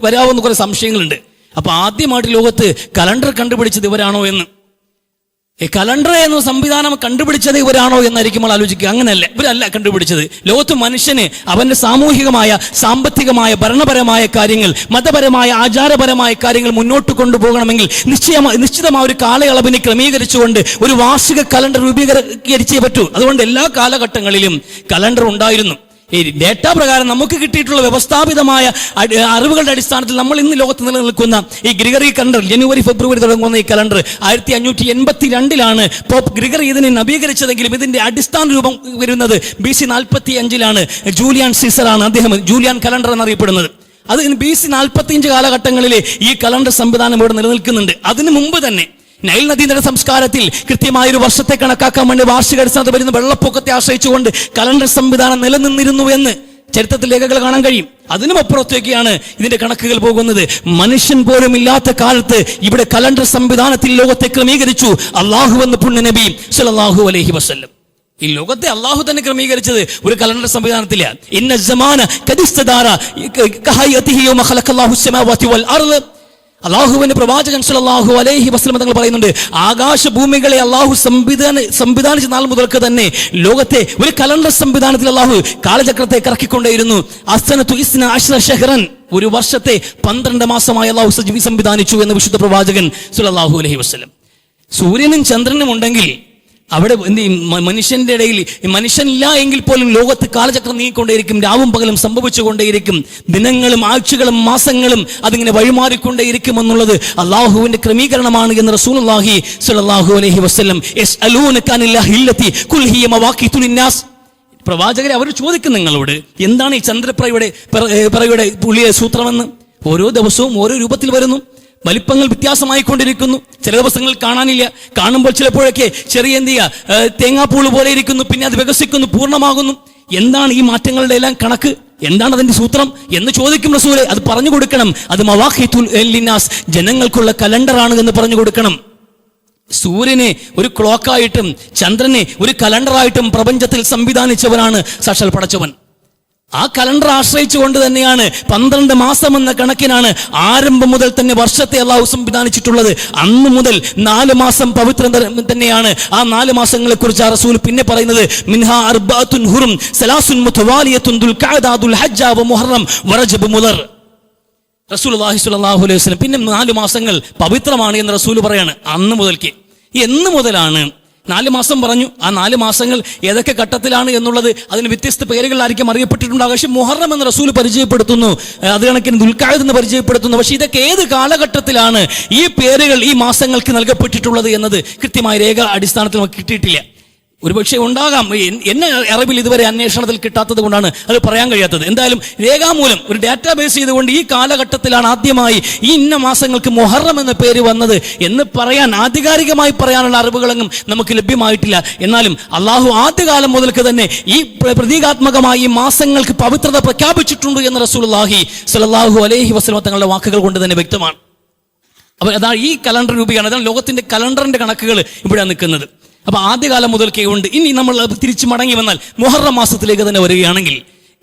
വരാവുന്ന കുറെ സംശയങ്ങളുണ്ട്. അപ്പൊ ആദ്യമായിട്ട് ലോകത്ത് കലണ്ടർ കണ്ടുപിടിച്ചത് ഇവരാണോ എന്ന്, കലണ്ടർ എന്ന സംവിധാനം കണ്ടുപിടിച്ചത് ഇവരാണോ എന്നായിരിക്കും നമ്മൾ ആലോചിക്കുക. അങ്ങനെയല്ല, ഇവരല്ല കണ്ടുപിടിച്ചത്. ലോകത്ത് മനുഷ്യന് അവന്റെ സാമൂഹികമായ, സാമ്പത്തികമായ, ഭരണപരമായ കാര്യങ്ങൾ, മതപരമായ, ആചാരപരമായ കാര്യങ്ങൾ മുന്നോട്ട് കൊണ്ടുപോകണമെങ്കിൽ നിശ്ചിതമായ ഒരു കാലയളവിനെ ക്രമീകരിച്ചുകൊണ്ട് ഒരു വാർഷിക കലണ്ടർ രൂപീകരിച്ചേ പറ്റൂ. അതുകൊണ്ട് എല്ലാ കാലഘട്ടങ്ങളിലും കലണ്ടർ ഉണ്ടായിരുന്നു. ഈ ഡേറ്റ പ്രകാരം നമുക്ക് കിട്ടിയിട്ടുള്ള വ്യവസ്ഥാപിതമായ അറിവുകളുടെ അടിസ്ഥാനത്തിൽ നമ്മൾ ഇന്ന് ലോകത്ത് നിലനിൽക്കുന്ന ഈ ഗ്രിഗറി കലണ്ടർ, ജനുവരി ഫെബ്രുവരി തുടങ്ങുന്ന ഈ കലണ്ടർ 1582 പോപ്പ് ഗ്രിഗറി ഇതിനെ നവീകരിച്ചതെങ്കിലും ഇതിന്റെ അടിസ്ഥാന രൂപം വരുന്നത് BC 45 ജൂലിയൻ സീസറാണ്. അദ്ദേഹം ജൂലിയൻ കലണ്ടർ എന്നറിയപ്പെടുന്നത്. അത് BC 45 കാലഘട്ടങ്ങളിലെ ഈ കലണ്ടർ സംവിധാനം ഇവിടെ നിലനിൽക്കുന്നുണ്ട്. അതിനു മുമ്പ് തന്നെ നൈൽ നദീതട സംസ്കാരത്തിൽ കൃത്യമായ ഒരു വർഷത്തെ കണക്കാക്കാൻ വേണ്ടി വാർഷിക അടിസ്ഥാനത്തിൽ വരുന്ന വെള്ളപ്പൊക്കത്തെ ആശ്രയിച്ചുകൊണ്ട് കലണ്ടർ സംവിധാനം നിലനിന്നിരുന്നു എന്ന് ചരിത്രത്തിൽ രേഖകൾ കാണാൻ കഴിയും. അതിനുമപ്പുറത്തേക്കാണ് ഇതിന്റെ കണക്കുകൾ പോകുന്നത്. മനുഷ്യൻ പോലും ഇല്ലാത്ത കാലത്ത് ഇവിടെ കലണ്ടർ സംവിധാനത്തിൽ ലോകത്തെ ക്രമീകരിച്ചു അള്ളാഹു എന്ന പുണ്യ നബി സല്ലല്ലാഹു അലൈഹി വസല്ലം. ഈ ലോകത്തെ അള്ളാഹു തന്നെ ക്രമീകരിച്ചത് ഒരു കലണ്ടർ സംവിധാനത്തില. ഇന്ന സമാന കദിസ്തദാര കഹയതിഹി യൗമ ഖലഖല്ലാഹു അസ്സമാവാതി വൽ അർള്. അള്ളാഹുവിന്റെ പ്രവാചകൻ സല്ലല്ലാഹു അലൈഹി വസല്ലം തങ്ങൾ പറയുന്നുണ്ട്, ആകാശഭൂമികളെ അള്ളാഹു സംവിധാനിച്ച നാൾ മുതൽക്ക് തന്നെ ലോകത്തെ ഒരു കലണ്ടർ സംവിധാനത്തിൽ അള്ളാഹു കാലചക്രത്തെ കറക്കിക്കൊണ്ടേയിരുന്നു. അസ്സനതു ഇസ്ന അശ്റ ഷഹ്റൻ, ഒരു വർഷത്തെ 12 മാസമായി അള്ളാഹു സംവിധാനിച്ചു എന്ന് വിശുദ്ധ പ്രവാചകൻ സല്ലല്ലാഹു അലൈഹി വസല്ലം. സൂര്യനും ചന്ദ്രനും ഉണ്ടെങ്കിൽ അവിടെ മനുഷ്യന്റെ ഇടയിൽ മനുഷ്യനില്ല എങ്കിൽ പോലും ലോകത്ത് കാലചക്രം നീങ്ങിക്കൊണ്ടേയിരിക്കും, രാവും പകലും സംഭവിച്ചുകൊണ്ടേയിരിക്കും, ദിനങ്ങളും ആഴ്ചകളും മാസങ്ങളും അതിങ്ങനെ വഴിമാറിക്കൊണ്ടേയിരിക്കും എന്നുള്ളത് അള്ളാഹുവിന്റെ ക്രമീകരണമാണ് എന്ന് റസൂലുള്ളാഹി സ്വല്ലല്ലാഹു അലൈഹി വസല്ലം യസ്അലൂനക അനില്ലാഹി അല്ലതി ഖുൽ ഹിയ മവാഖീതു ലിന്നാസ്. പ്രവാചകരെ അവർ ചോദിക്കും നിങ്ങളോട്, എന്താണ് ഈ ചന്ദ്രപ്പിറയുടെ പുള്ളിയ സൂത്രമെന്ന്. ഓരോ ദിവസവും ഓരോ രൂപത്തിൽ വരുന്നു, വലിപ്പങ്ങൾ വ്യത്യാസമായിക്കൊണ്ടിരിക്കുന്നു. ചില ദിവസങ്ങൾ കാണാനില്ല, കാണുമ്പോൾ ചിലപ്പോഴൊക്കെ ചെറിയ തേങ്ങാപ്പൂള് പോലെ ഇരിക്കുന്നു, പിന്നെ അത് വികസിക്കുന്നു, പൂർണ്ണമാകുന്നു. എന്താണ് ഈ മാറ്റങ്ങളുടെ എല്ലാം കണക്ക്, എന്താണ് അതിന്റെ സൂത്രം എന്ന് ചോദിക്കും റസൂലെ. അത് പറഞ്ഞു കൊടുക്കണം. അത് മവാഖീതുൽ ലിന്നാസ്, ജനങ്ങൾക്കുള്ള കലണ്ടറാണ് എന്ന് പറഞ്ഞു കൊടുക്കണം. സൂര്യനെ ഒരു ക്ലോക്കായിട്ടും ചന്ദ്രനെ ഒരു കലണ്ടറായിട്ടും പ്രപഞ്ചത്തിൽ സംവിധാനിച്ചവനാണ് സാക്ഷാൽ പടച്ചവൻ. ആ കലണ്ടർ ആശ്രയിച്ചുകൊണ്ട് തന്നെയാണ് 12 മാസം എന്ന കണക്കിനാണ് ആരംഭം മുതൽ തന്നെ വർഷത്തെ അള്ളാഹു സംവിധാനിച്ചിട്ടുള്ളത്. അന്ന് മുതൽ 4 മാസം പവിത്രം തന്നെയാണ്. ആ 4 മാസങ്ങളെ കുറിച്ച് ആ റസൂൽ പിന്നെ പറയുന്നത്, മിൻഹാ അർബഅത്തുൻ ഹുറും സലാസുൻ മുതവാലിയത്തുൻ ദുൽഖഅദ ദുൽഹജ്ജ വമുഹറം വറജബ് മുദർ. റസൂലുള്ളാഹി സ്വല്ലല്ലാഹു അലൈഹി വസല്ലം പിന്നെ 4 മാസങ്ങൾ പവിത്രമാണ് എന്ന് റസൂൽ പറയാണ്. അന്ന് മുതൽക്ക് എന്ന് മുതലാണ് 4 മാസം പറഞ്ഞു. ആ 4 മാസങ്ങൾ ഏതൊക്കെ ഘട്ടത്തിലാണ് എന്നുള്ളത് അതിന് വ്യത്യസ്ത പേരുകളിലായിരിക്കും അറിയപ്പെട്ടിട്ടുണ്ടാകും. പക്ഷെ മുഹറം എന്ന് റസൂൽ പരിചയപ്പെടുത്തുന്നു, അത് കണക്കിന് ദുൽഖഅദ് എന്ന് പരിചയപ്പെടുത്തുന്നു. പക്ഷെ ഇതൊക്കെ ഏത് കാലഘട്ടത്തിലാണ് ഈ പേരുകൾ ഈ മാസങ്ങൾക്ക് നൽകപ്പെട്ടിട്ടുള്ളത് എന്നത് കൃത്യമായ രേഖ അടിസ്ഥാനത്തിൽ നമുക്ക് കിട്ടിയിട്ടില്ല. ഒരുപക്ഷെ ഉണ്ടാകാം, എന്നെ അറിവിൽ ഇതുവരെ അന്വേഷണത്തിൽ കിട്ടാത്തത് കൊണ്ടാണ് അത് പറയാൻ കഴിയാത്തത്. എന്തായാലും രേഖാമൂലം ഒരു ഡാറ്റാബേസ് ചെയ്തുകൊണ്ട് ഈ കാലഘട്ടത്തിലാണ് ആദ്യമായി ഈ ഇന്ന മാസങ്ങൾക്ക് മുഹറം എന്ന പേര് വന്നത് എന്ന് പറയാൻ, ആധികാരികമായി പറയാനുള്ള അറിവുകളൊന്നും നമുക്ക് ലഭ്യമായിട്ടില്ല. എന്നാലും അള്ളാഹു ആദ്യകാലം മുതൽക്ക് തന്നെ ഈ പ്രതീകാത്മകമായി ഈ മാസങ്ങൾക്ക് പവിത്രത പ്രഖ്യാപിച്ചിട്ടുണ്ട് എന്ന് റസൂലുള്ളാഹി സ്വല്ലല്ലാഹു അലൈഹി വസല്ലം തങ്ങളുടെ വാക്കുകൾ കൊണ്ട് തന്നെ വ്യക്തമാണ്. അപ്പോൾ അതാണ് ഈ കലണ്ടർ രൂപീകരണം, അതാണ് ലോകത്തിന്റെ കലണ്ടറിന്റെ കണക്കുകൾ ഇവിടെ നിൽക്കുന്നത്. അപ്പൊ ആദ്യകാലം മുതൽക്കേ ഉണ്ട്. ഇനി നമ്മൾ തിരിച്ചു മടങ്ങി വന്നാൽ മുഹറം മാസത്തിലേക്ക് തന്നെ വരികയാണെങ്കിൽ,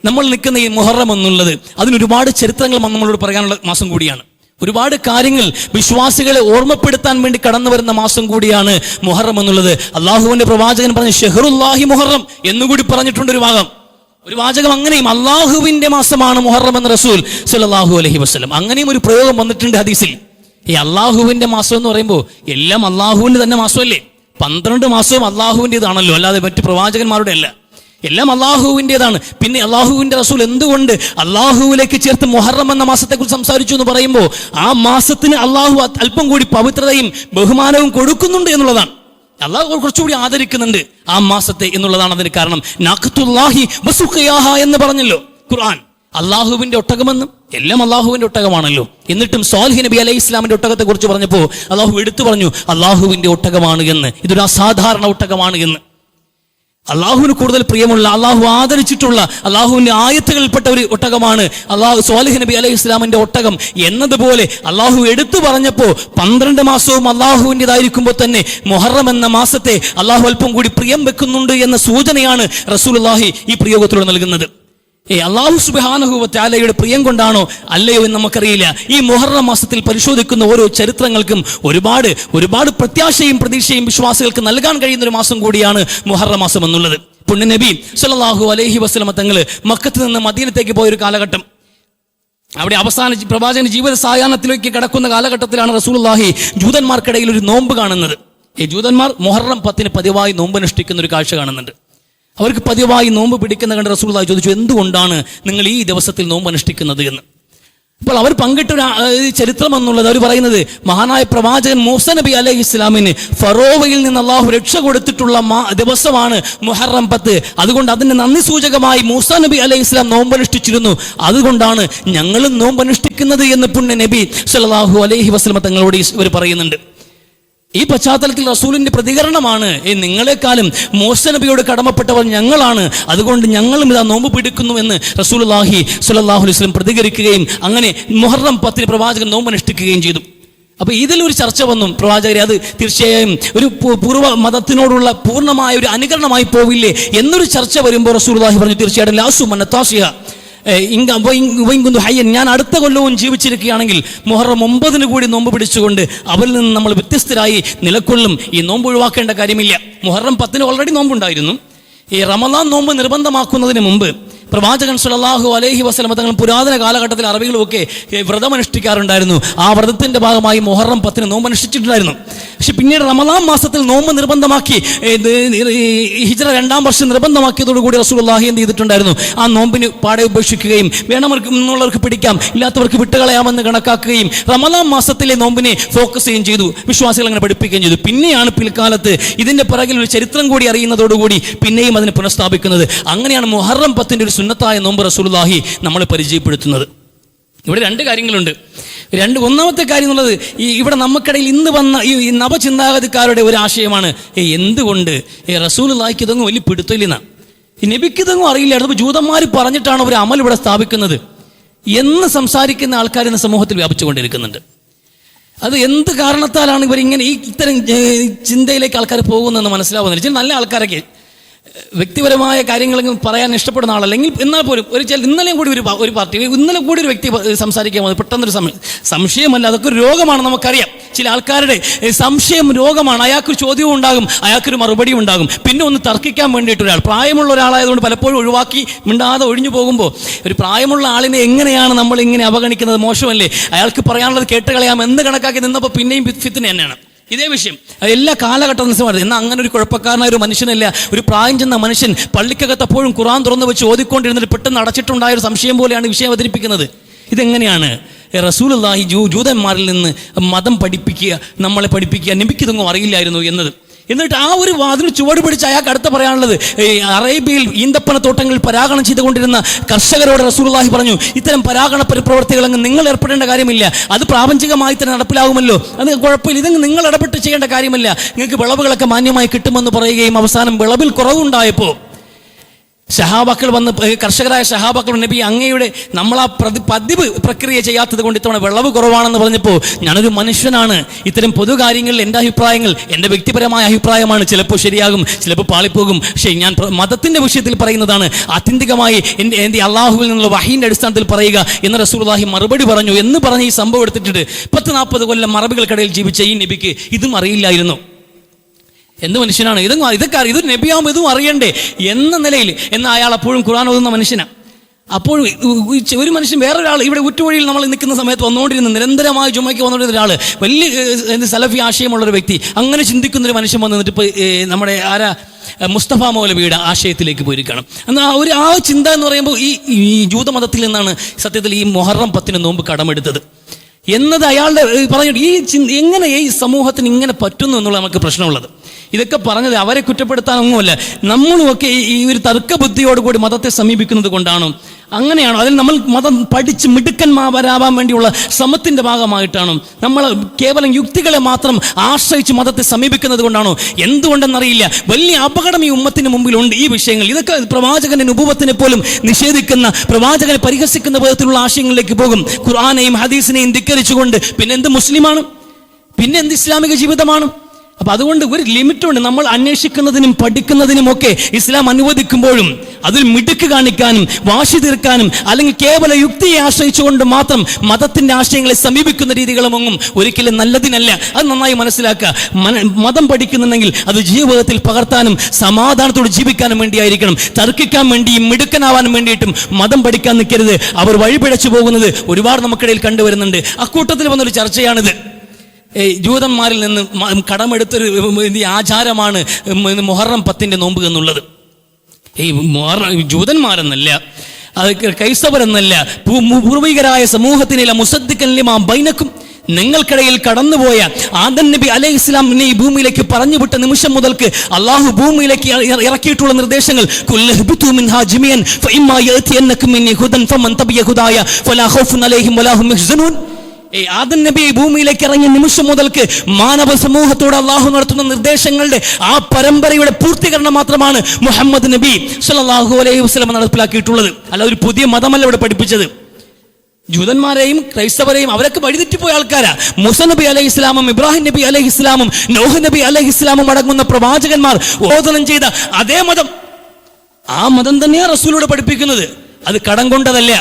നമ്മൾ നിൽക്കുന്ന ഈ മുഹറം എന്നുള്ളത് അതിനൊരുപാട് ചരിത്രങ്ങൾ നമ്മളോട് പറയാനുള്ള മാസം കൂടിയാണ്. ഒരുപാട് കാര്യങ്ങൾ വിശ്വാസികളെ ഓർമ്മപ്പെടുത്താൻ വേണ്ടി കടന്നു വരുന്ന മാസം കൂടിയാണ് മുഹറം എന്നുള്ളത്. അള്ളാഹുവിന്റെ പ്രവാചകൻ പറഞ്ഞ ഷെഹറുല്ലാഹി മുഹറം എന്നുകൂടി പറഞ്ഞിട്ടുണ്ട് ഒരു വാചകം. അങ്ങനെയും അള്ളാഹുവിന്റെ മാസമാണ് മുഹറം എന്ന് റസൂൽ സ്വല്ലല്ലാഹു അലൈഹി വസല്ലം അങ്ങനെയും ഒരു പ്രയോഗം വന്നിട്ടുണ്ട് ഹദീസിൽ. ഈ അള്ളാഹുവിന്റെ മാസം എന്ന് പറയുമ്പോൾ എല്ലാം അള്ളാഹുവിന്റെ തന്നെ മാസമല്ലേ? 12 മാസവും അള്ളാഹുവിൻ്റെതാണല്ലോ, അല്ലാതെ മറ്റു പ്രവാചകന്മാരുടെ അല്ല. എല്ലാം അള്ളാഹുവിൻ്റെതാണ്. പിന്നെ അള്ളാഹുവിന്റെ റസൂൽ എന്തുകൊണ്ട് അള്ളാഹുവിലേക്ക് ചേർത്ത് മുഹറം എന്ന മാസത്തെക്കുറിച്ച് സംസാരിച്ചു എന്ന് പറയുമ്പോൾ ആ മാസത്തിന് അള്ളാഹു അല്പം കൂടി പവിത്രതയും ബഹുമാനവും കൊടുക്കുന്നുണ്ട് എന്നുള്ളതാണ്. അള്ളാഹു കുറച്ചുകൂടി ആദരിക്കുന്നുണ്ട് ആ മാസത്തെ എന്നുള്ളതാണ് അതിന് കാരണം. നഖ്തുല്ലാഹി വസുഖിയാഹ എന്ന് പറഞ്ഞല്ലോ ഖുർആൻ. അള്ളാഹുവിന്റെ ഒട്ടകമെന്നും എല്ലാം അള്ളാഹുവിന്റെ ഒട്ടകമാണല്ലോ. എന്നിട്ടും സ്വാലിഹ് നബി അലൈഹി ഇസ്ലാമിന്റെ ഒട്ടകത്തെ കുറിച്ച് പറഞ്ഞപ്പോൾ അള്ളാഹു എടുത്തു പറഞ്ഞു അള്ളാഹുവിന്റെ ഒട്ടകമാണ് എന്ന്, ഇതൊരു അസാധാരണ ഒട്ടകമാണ് എന്ന്. അള്ളാഹുവിന് കൂടുതൽ പ്രിയമുള്ള, അള്ളാഹു ആദരിച്ചിട്ടുള്ള, അള്ളാഹുവിന്റെ ആയത്തുകളിൽപ്പെട്ട ഒരു ഒട്ടകമാണ് സ്വാലിഹ് നബി അലൈഹി ഇസ്ലാമിന്റെ ഒട്ടകം എന്നതുപോലെ അള്ളാഹു എടുത്തു പറഞ്ഞപ്പോൾ 12 മാസവും അള്ളാഹുവിൻ്റെതായിരിക്കുമ്പോൾ തന്നെ മുഹറം എന്ന മാസത്തെ അള്ളാഹു അല്പം കൂടി പ്രിയം വെക്കുന്നുണ്ട് എന്ന സൂചനയാണ് റസൂലുള്ളാഹി ഈ പ്രയോഗത്തിലൂടെ നൽകുന്നത്. അള്ളാഹു സുബ്ഹാനഹു വ തആലയുടെ പ്രിയം കൊണ്ടാണോ അല്ലയോ എന്ന് നമുക്കറിയില്ല. ഈ മുഹറം മാസത്തിൽ പരിശോധിക്കുന്ന ഓരോ ചരിത്രങ്ങൾക്കും ഒരുപാട് പ്രത്യാശയും പ്രതീക്ഷയും വിശ്വാസികൾക്ക് നൽകാൻ കഴിയുന്ന ഒരു മാസം കൂടിയാണ് മുഹറം മാസം എന്നുള്ളത്. പുണ്യ നബി സല്ലല്ലാഹു അലൈഹി വസല്ലം തങ്ങൾ മക്കത്ത് നിന്ന് മദീനത്തേക്ക് പോയൊരു കാലഘട്ടം, അവിടെ അവസാന പ്രവാചകന്റെ ജീവിത സായാഹ്നത്തിലേക്ക് കടക്കുന്ന കാലഘട്ടത്തിലാണ് റസൂലുള്ളാഹി ജൂതന്മാർക്കിടയിൽ ഒരു നോമ്പ് കാണുന്നത്. ഈ ജൂതന്മാർ മുഹറം 10 പതിവായി നോമ്പനുഷ്ഠിക്കുന്ന ഒരു കാഴ്ച കാണുന്നുണ്ട്. അവർക്ക് പതിവായി നോമ്പ് പിടിക്കുന്ന കണ്ട് റസൂലുള്ളാഹി ചോദിച്ചു, എന്തുകൊണ്ടാണ് നിങ്ങൾ ഈ ദിവസത്തിൽ നോമ്പ് അനുഷ്ഠിക്കുന്നത് എന്ന്. അപ്പോൾ അവർ പങ്കിട്ടൊരു ചരിത്രം എന്നുള്ളത് അവർ പറയുന്നത്, മഹാനായ പ്രവാചകൻ മൂസാ നബി അലൈഹി ഇസ്ലാമിന് ഫറോവയിൽ നിന്ന് അള്ളാഹു രക്ഷ കൊടുത്തിട്ടുള്ള ദിവസമാണ് മുഹറം 10. അതുകൊണ്ട് അതിന്റെ നന്ദി സൂചകമായി മൂസാ നബി അലൈഹി ഇസ്ലാം നോമ്പനുഷ്ഠിച്ചിരുന്നു, അതുകൊണ്ടാണ് ഞങ്ങളും നോമ്പനുഷ്ഠിക്കുന്നത് എന്ന് പുണ്യ നബി സല്ലല്ലാഹു അലൈഹി വസല്ലം തങ്ങളോട് ഇവർ പറയുന്നുണ്ട്. ഈ പശ്ചാത്തലത്തിൽ റസൂലിന്റെ പ്രതികരണമാണ്, നിങ്ങളെക്കാളും മൂസാ നബിയോട് കടമപ്പെട്ടവർ ഞങ്ങളാണ്, അതുകൊണ്ട് ഞങ്ങളും ഇതാ നോമ്പ് പിടിക്കുന്നു എന്ന് റസൂലുള്ളാഹി സ്വല്ലല്ലാഹു അലൈഹി വസല്ലം പ്രതികരിക്കുകയും അങ്ങനെ മുഹറം 10 പ്രവാചകൻ നോമ്പ് അനുഷ്ഠിക്കുകയും ചെയ്തു. അപ്പൊ ഇതിലൊരു ചർച്ച വന്നു, പ്രവാചകരെ അത് തീർച്ചയായും ഒരു പൂർവ്വ മതത്തിനോടുള്ള പൂർണ്ണമായ ഒരു അനുകരണമായി പോവില്ലേ എന്നൊരു ചർച്ച വരുമ്പോൾ റസൂലുള്ളാഹി പറഞ്ഞു, തീർച്ചയായിട്ടും ലാസു മന്നത്താസിയ, ഞാൻ അടുത്ത കൊല്ലവും ജീവിച്ചിരിക്കുകയാണെങ്കിൽ മുഹറം 9 കൂടി നോമ്പ് പിടിച്ചുകൊണ്ട് അവരിൽ നിന്ന് നമ്മൾ വ്യത്യസ്തരായി നിലകൊള്ളും. ഈ നോമ്പ് ഒഴിവാക്കേണ്ട കാര്യമില്ല. മുഹറം 10 ഓൾറെഡി നോമ്പുണ്ടായിരുന്നു. ഈ റമദാൻ നോമ്പ് നിർബന്ധമാക്കുന്നതിന് മുമ്പ് പ്രവാചകൻ സ്വല്ലല്ലാഹു അലൈഹി വസല്ലം തങ്ങൾ പുരാതന കാലഘട്ടത്തിൽ അറബികളുമൊക്കെ വ്രതമനുഷ്ഠിക്കാറുണ്ടായിരുന്നു. ആ വ്രതത്തിന്റെ ഭാഗമായി മുഹറം 10 നോമ്പ് അനുഷ്ഠിച്ചിട്ടുണ്ടായിരുന്നു. പക്ഷെ പിന്നീട് റമദാൻ മാസത്തിൽ നോമ്പ് നിർബന്ധമാക്കി ഹിജ്റ 2-ാം വർഷം നിർബന്ധമാക്കിയതോടുകൂടി റസൂലുള്ളാഹി എന്ത് ചെയ്തിട്ടുണ്ടായിരുന്നു? ആ നോമ്പിന് പാടെ ഉപേക്ഷിക്കുകയും വേണമെന്നുള്ളവർക്ക് പിടിക്കാം, ഇല്ലാത്തവർക്ക് വിട്ടുകളയാമെന്ന് കണക്കാക്കുകയും റമദാൻ മാസത്തിലെ നോമ്പിനെ ഫോക്കസ് ചെയ്യുകയും ചെയ്തു. വിശ്വാസികൾ അങ്ങനെ പഠിപ്പിക്കുകയും ചെയ്തു. പിന്നെയാണ് പിൽക്കാലത്ത് ഇതിന്റെ പിറകിൽ ഒരു ചരിത്രം കൂടി അറിയുന്നതോടുകൂടി പിന്നെയും അതിനെ പുനഃസ്ഥാപിക്കുന്നത്. അങ്ങനെയാണ് മുഹറം 10 ഒരു സുന്നത്തായ നോമ്പ് റസൂലുള്ളാഹി നമ്മളെ പരിചയപ്പെടുത്തുന്നത്. ഇവിടെ 2 കാര്യങ്ങളുണ്ട്. ഒന്നാമത്തെ കാര്യം എന്നുള്ളത് ഇവിടെ നമുക്കിടയിൽ ഇന്ന് വന്ന ഈ നവചിന്താഗതിക്കാരുടെ ഒരു ആശയമാണ്, എന്തുകൊണ്ട് റസൂലുള്ളാഹിക്ക് ഇതൊന്നും വലിയ പിടുത്തമില്ലെന്ന, നബിക്ക് ഇതൊന്നും അറിയില്ലായിരുന്നു, ജൂതന്മാർ പറഞ്ഞിട്ടാണ് ഒരു അമൽ ഇവിടെ സ്ഥാപിക്കുന്നത് എന്ന് സംസാരിക്കുന്ന ആൾക്കാർ ഇന്ന് സമൂഹത്തിൽ വ്യാപിച്ചുകൊണ്ടിരിക്കുന്നുണ്ട്. അത് എന്ത് കാരണത്താലാണ് ഇവരിങ്ങനെ ഇത്തരം ചിന്തയിലേക്ക് ആൾക്കാർ പോകുന്നതെന്ന് മനസ്സിലാവുന്നില്ല. നല്ല ആൾക്കാരൊക്കെ വ്യക്തിപരമായ കാര്യങ്ങളെങ്കിലും പറയാൻ ഇഷ്ടപ്പെടുന്ന ആളല്ലെങ്കിൽ എന്നാൽ പോലും ഇന്നലെയും കൂടി ഒരു പാർട്ടി ഇന്നലെ കൂടി ഒരു വ്യക്തി സംസാരിക്കാൻ വന്നത് പെട്ടെന്നൊരു സംശയമല്ല, അതൊക്കെ ഒരു രോഗമാണ്. നമുക്കറിയാം ചില ആൾക്കാരുടെ സംശയം രോഗമാണ്. അയാൾക്കൊരു ചോദ്യവും ഉണ്ടാകും, അയാൾക്കൊരു മറുപടിയും ഉണ്ടാകും. പിന്നെ ഒന്ന് തർക്കിക്കാൻ വേണ്ടിയിട്ട് ഒരാൾ, പ്രായമുള്ള ഒരാളായതുകൊണ്ട് പലപ്പോഴും ഒഴിവാക്കി മിണ്ടാതെ ഒഴിഞ്ഞു പോകുമ്പോൾ ഒരു പ്രായമുള്ള ആളിനെ എങ്ങനെയാണ് നമ്മൾ ഇങ്ങനെ അവഗണിക്കുന്നത്? മോശമല്ലേ? അയാൾക്ക് പറയാനുള്ളത് കേട്ടുകളയാം എന്ന് കണക്കാക്കി നിന്നപ്പോൾ പിന്നെയും ഫിത്ന തന്നെയാണ് ഇതേ വിഷയം. എല്ലാ കാലഘട്ടം എന്നാൽ അങ്ങനെ ഒരു കുഴപ്പക്കാരനായ ഒരു മനുഷ്യനല്ല. ഒരു പ്രായം ചെന്ന മനുഷ്യൻ പള്ളിക്കകത്ത് അപ്പോഴും ഖുർആൻ തുറന്ന് വെച്ച് ഓതിക്കൊണ്ടിരുന്നിട്ട് പെട്ടെന്ന് അടച്ചിട്ടുണ്ടായ ഒരു സംശയം പോലെയാണ് വിഷയം അവതരിപ്പിക്കുന്നത്. ഇതെങ്ങനെയാണ്? റസൂലുള്ളാഹി ജൂതന്മാരിൽ നിന്ന് മതം പഠിപ്പിക്കുക, നമ്മളെ പഠിപ്പിക്കുക, നബിക്കിതൊന്നും അറിയില്ലായിരുന്നു എന്നത്. എന്നിട്ട് ആ ഒരു വാതിന് ചുവട് പിടിച്ച് അയാൾക്ക് അടുത്ത് പറയാനുള്ളത്, അറേബ്യയിൽ ഈന്തപ്പന തോട്ടങ്ങളിൽ പരാഗണം ചെയ്തുകൊണ്ടിരുന്ന കർഷകരോട് റസൂലുള്ളാഹി പറഞ്ഞു, ഇത്തരം പരാഗണ പ്രവർത്തികളങ്ങ് നിങ്ങൾ ഏർപ്പെടേണ്ട കാര്യമില്ല, അത് പ്രാപഞ്ചികമായി തന്നെ നടപ്പിലാകുമല്ലോ, അത് കുഴപ്പമില്ല, ഇതങ്ങ് നിങ്ങൾ ഇടപെട്ട് ചെയ്യേണ്ട കാര്യമല്ല, നിങ്ങൾക്ക് വിളവുകളൊക്കെ മാന്യമായി കിട്ടുമെന്ന് പറയുകയും അവസാനം വിളവിൽ കുറവുണ്ടായപ്പോൾ സഹാബാക്കൾ വന്ന്, കർഷകരായ സഹാബാക്കൾ, നബി അങ്ങയുടെ നമ്മളാ പതിവ് പ്രക്രിയ ചെയ്യാത്തത് കൊണ്ട് ഇത്തവണ വിളവ് കുറവാണെന്ന് പറഞ്ഞപ്പോൾ, ഞാനൊരു മനുഷ്യനാണ്, ഇത്തരം പൊതുകാര്യങ്ങളിൽ എൻ്റെ അഭിപ്രായങ്ങൾ എൻ്റെ വ്യക്തിപരമായ അഭിപ്രായമാണ്, ചിലപ്പോൾ ശരിയാകും, ചിലപ്പോൾ പാളിപ്പോകും, പക്ഷേ ഞാൻ മതത്തിൻ്റെ വിഷയത്തിൽ പറയുന്നതാണ്, ആത്യന്തികമായി എൻ്റെ അള്ളാഹുവിൽ നിന്നുള്ള വഹീൻ്റെ അടിസ്ഥാനത്തിൽ പറയുക എന്ന് റസൂലുള്ളാഹി മറുപടി പറഞ്ഞു എന്ന് പറഞ്ഞ് ഈ സംഭവം എടുത്തിട്ടുണ്ട്. 40 കൊല്ലം അറബികൾക്കിടയിൽ ജീവിച്ച ഈ നബിക്ക് ഇതും അറിയില്ലായിരുന്നു. എന്ത് മനുഷ്യനാണ് ഇതൊക്കെ ഇത് നബിയാകുമ്പോൾ ഇതും അറിയണ്ടേ എന്ന നിലയിൽ എന്നാൽ അയാൾ അപ്പോഴും ഖുർആൻ ഓതുന്ന മനുഷ്യനാണ്. അപ്പോഴും ഒരു മനുഷ്യൻ വേറൊരാൾ ഇവിടെ ഉറ്റുവഴിയിൽ നമ്മൾ നിൽക്കുന്ന സമയത്ത് വന്നുകൊണ്ടിരുന്ന നിരന്തരമായി ജുമയ്ക്ക് വന്നുകൊണ്ടിരുന്ന ഒരാൾ, വലിയ സലഫി ആശയമുള്ളൊരു വ്യക്തി, അങ്ങനെ ചിന്തിക്കുന്നൊരു മനുഷ്യൻ വന്ന് നിന്നിട്ട് ഇപ്പോൾ നമ്മുടെ മുസ്തഫ മൗലവിയുടെ ആശയത്തിലേക്ക് പോയിരിക്കണം. എന്നാൽ ആ ചിന്ത എന്ന് പറയുമ്പോൾ ഈ ജൂതമതത്തിൽ നിന്നാണ് സത്യത്തിൽ ഈ മുഹറം 10 നോമ്പ് കടമെടുത്തത് എന്നത് അയാളുടെ പറഞ്ഞിട്ട് എങ്ങനെ ഈ സമൂഹത്തിന് ഇങ്ങനെ പറ്റുന്നു എന്നുള്ള നമുക്ക് പ്രശ്നമുള്ളത്. ഇതൊക്കെ പറഞ്ഞത് അവരെ കുറ്റപ്പെടുത്താനൊന്നുമല്ല, നമ്മളുമൊക്കെ ഈ ഒരു തർക്കബുദ്ധിയോടുകൂടി മതത്തെ സമീപിക്കുന്നത് കൊണ്ടാണ്. അങ്ങനെയാണോ? അതിൽ നമ്മൾ മതം പഠിച്ച് മിടുക്കന്മാരാവാൻ വേണ്ടിയുള്ള ശ്രമത്തിൻ്റെ ഭാഗമായിട്ടാണ് നമ്മൾ കേവലം യുക്തികളെ മാത്രം ആശ്രയിച്ച് മതത്തെ സമീപിക്കുന്നത് കൊണ്ടാണോ? എന്തുകൊണ്ടെന്നറിയില്ല. വലിയ അപകടം ഈ ഉമ്മത്തിന് മുമ്പിലുണ്ട് ഈ വിഷയങ്ങൾ. ഇതൊക്കെ പ്രവാചകന്റെ നുബുവത്തിനെ പോലും നിഷേധിക്കുന്ന, പ്രവാചകനെ പരിഹസിക്കുന്ന വിധത്തിലുള്ള ആശയങ്ങളിലേക്ക് പോകും. ഖുർആനെയും ഹദീസിനെയും ധിക്കരിച്ചുകൊണ്ട് പിന്നെ എന്ത് മുസ്ലിമാണ്, പിന്നെ എന്ത് ഇസ്ലാമിക ജീവിതമാണ്? അപ്പൊ അതുകൊണ്ട് ഒരു ലിമിറ്റുണ്ട്. നമ്മൾ അന്വേഷിക്കുന്നതിനും പഠിക്കുന്നതിനും ഒക്കെ ഇസ്ലാം അനുവദിക്കുമ്പോഴും അതിൽ മിടുക്ക് കാണിക്കാനും വാശി തീർക്കാനും അല്ലെങ്കിൽ കേവല യുക്തിയെ ആശ്രയിച്ചുകൊണ്ട് മാത്രം മതത്തിന്റെ ആശയങ്ങളെ സമീപിക്കുന്ന രീതികളൊന്നും ഒരിക്കലും നല്ലതിനല്ല. അത് നന്നായി മനസ്സിലാക്കുക. മതം പഠിക്കുന്നുണ്ടെങ്കിൽ അത് ജീവിതത്തിൽ പകർത്താനും സമാധാനത്തോട് ജീവിക്കാനും വേണ്ടിയായിരിക്കണം. തർക്കിക്കാൻ വേണ്ടിയും മിടുക്കനാവാനും വേണ്ടിയിട്ടും മതം പഠിക്കാൻ നിൽക്കരുത്. അവർ വഴിപിഴച്ചു പോകുന്നത് ഒരുപാട് നമുക്കിടയിൽ കണ്ടുവരുന്നുണ്ട്. അക്കൂട്ടത്തിൽ വന്നൊരു ചർച്ചയാണിത്. ജൂതന്മാരിൽ നിന്ന് കടമെടുത്തൊരു ആചാരമാണ് മുഹറം 10 നോമ്പ് എന്നുള്ളത്. ഈ ജൂതന്മാരെന്നല്ല, അത് കൈസവരെന്നല്ല, പൂർവികരായ സമൂഹത്തിനില്ല മുസദ്ദിഖൻ ലിമാ ബൈനക്കും, നിങ്ങൾക്കിടയിൽ കടന്നുപോയ ആദം നബി അലൈഹിസ്സലാമിനെ ഈ ഭൂമിയിലേക്ക് പറഞ്ഞു വിട്ട നിമിഷം മുതൽക്ക് അള്ളാഹു ഭൂമിയിലേക്ക് ഇറക്കിയിട്ടുള്ള നിർദ്ദേശങ്ങൾ, കുല്ലഹ്ബിതു മിൻഹാ ജമീഅൻ ഫഇമ്മാ യഅതിയന്നകും മിന്നി ഹുദൻ ഫമൻ തബിയ ഹുദായ ഫലാ ഖൗഫുൻ അലൈഹിം വലാ ഹും യഹ്സനൂൻ. ആദം നബി ഭൂമിയിലേക്ക് ഇറങ്ങിയ നിമിഷം മുതൽക്ക് മാനവ സമൂഹത്തോട് അള്ളാഹു നടത്തുന്ന നിർദ്ദേശങ്ങളുടെ ആ പരമ്പരയുടെ പൂർത്തീകരണം മാത്രമാണ് മുഹമ്മദ് നബി സല്ലല്ലാഹു അലൈഹി വസല്ലം നടപ്പിലാക്കിയിട്ടുള്ളത്. അല്ല ഒരു പുതിയ മതമല്ല ഇവിടെ പഠിപ്പിച്ചത്. ജൂതന്മാരെയും ക്രൈസ്തവരെയും അവരൊക്കെ വഴിതെറ്റിപ്പോയ ആൾക്കാരാ. മൂസ നബി അലൈഹി ഇസ്ലാമും ഇബ്രാഹിം നബി അലൈഹി ഇസ്ലാമും നോഹ് നബി അലൈഹി ഇസ്ലാമും അടങ്ങുന്ന പ്രവാചകന്മാർ ഓദനം ചെയ്ത അതേ മതം, ആ മതം തന്നെയാണ് റസൂലൂടെ പഠിപ്പിക്കുന്നത്. അത് കടം കൊണ്ടതല്ല,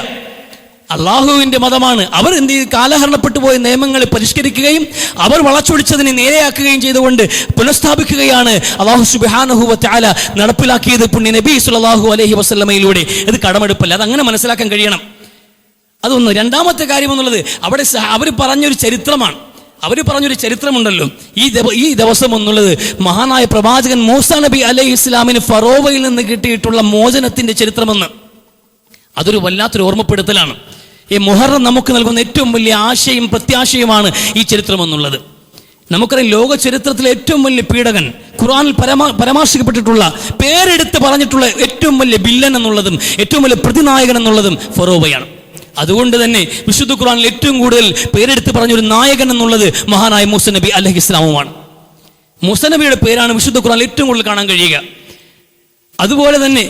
അള്ളാഹുവിന്റെ മതമാണ്. അവർ എന്ത് ചെയ്ത് കാലഹരണപ്പെട്ടു പോയ നിയമങ്ങളെ പരിഷ്കരിക്കുകയും അവർ വളച്ചൊടിച്ചതിനെ നേരെയാക്കുകയും ചെയ്തുകൊണ്ട് പുനഃസ്ഥാപിക്കുകയാണ് അള്ളാഹു സുബ്ഹാനഹു വ തആല നടപ്പിലാക്കിയത് പുണ്യ നബി സല്ലല്ലാഹു അലൈഹി വസല്ലമയിലൂടെ. ഇത് കടമെടുപ്പല്ല, അതങ്ങനെ മനസ്സിലാക്കാൻ കഴിയണം. അതൊന്ന്. രണ്ടാമത്തെ കാര്യം എന്നുള്ളത് അവിടെ അവർ പറഞ്ഞൊരു ചരിത്രമാണ്. അവർ പറഞ്ഞൊരു ചരിത്രമുണ്ടല്ലോ ഈ ദിവസം എന്നുള്ളത് മഹാനായ പ്രവാചകൻ മൂസാ നബി അലൈഹി ഇസ്ലാമിന് ഫറോവയിൽ നിന്ന് കിട്ടിയിട്ടുള്ള മോചനത്തിന്റെ ചരിത്രമെന്ന്. അതൊരു വല്ലാത്തൊരു ഓർമ്മപ്പെടുത്തലാണ്. ഈ മുഹറം നമുക്ക് നൽകുന്ന ഏറ്റവും വലിയ ആശയും പ്രത്യാശയുമാണ് ഈ ചരിത്രം എന്നുള്ളത്. നമുക്കറിയാം, ലോക ചരിത്രത്തിലെ ഏറ്റവും വലിയ പീഡകൻ, ഖുർആനിൽ പരാമർശിക്കപ്പെട്ടിട്ടുള്ള, പേരെടുത്ത് പറഞ്ഞിട്ടുള്ള ഏറ്റവും വലിയ വില്ലൻ എന്നുള്ളതും ഏറ്റവും വലിയ പ്രതിനായകൻ എന്നുള്ളതും ഫറോവയാണ്. അതുകൊണ്ട് തന്നെ വിശുദ്ധ ഖുർആനിൽ ഏറ്റവും കൂടുതൽ പേരെടുത്ത് പറഞ്ഞൊരു നായകൻ എന്നുള്ളത് മഹാനായ മൂസാ നബി അലൈഹി ഇസ്ലാമുമാണ്. മൂസാ നബിയുടെ പേരാണ് വിശുദ്ധ ഖുർആനിൽ ഏറ്റവും കൂടുതൽ കാണാൻ കഴിയുക. അതുപോലെ തന്നെ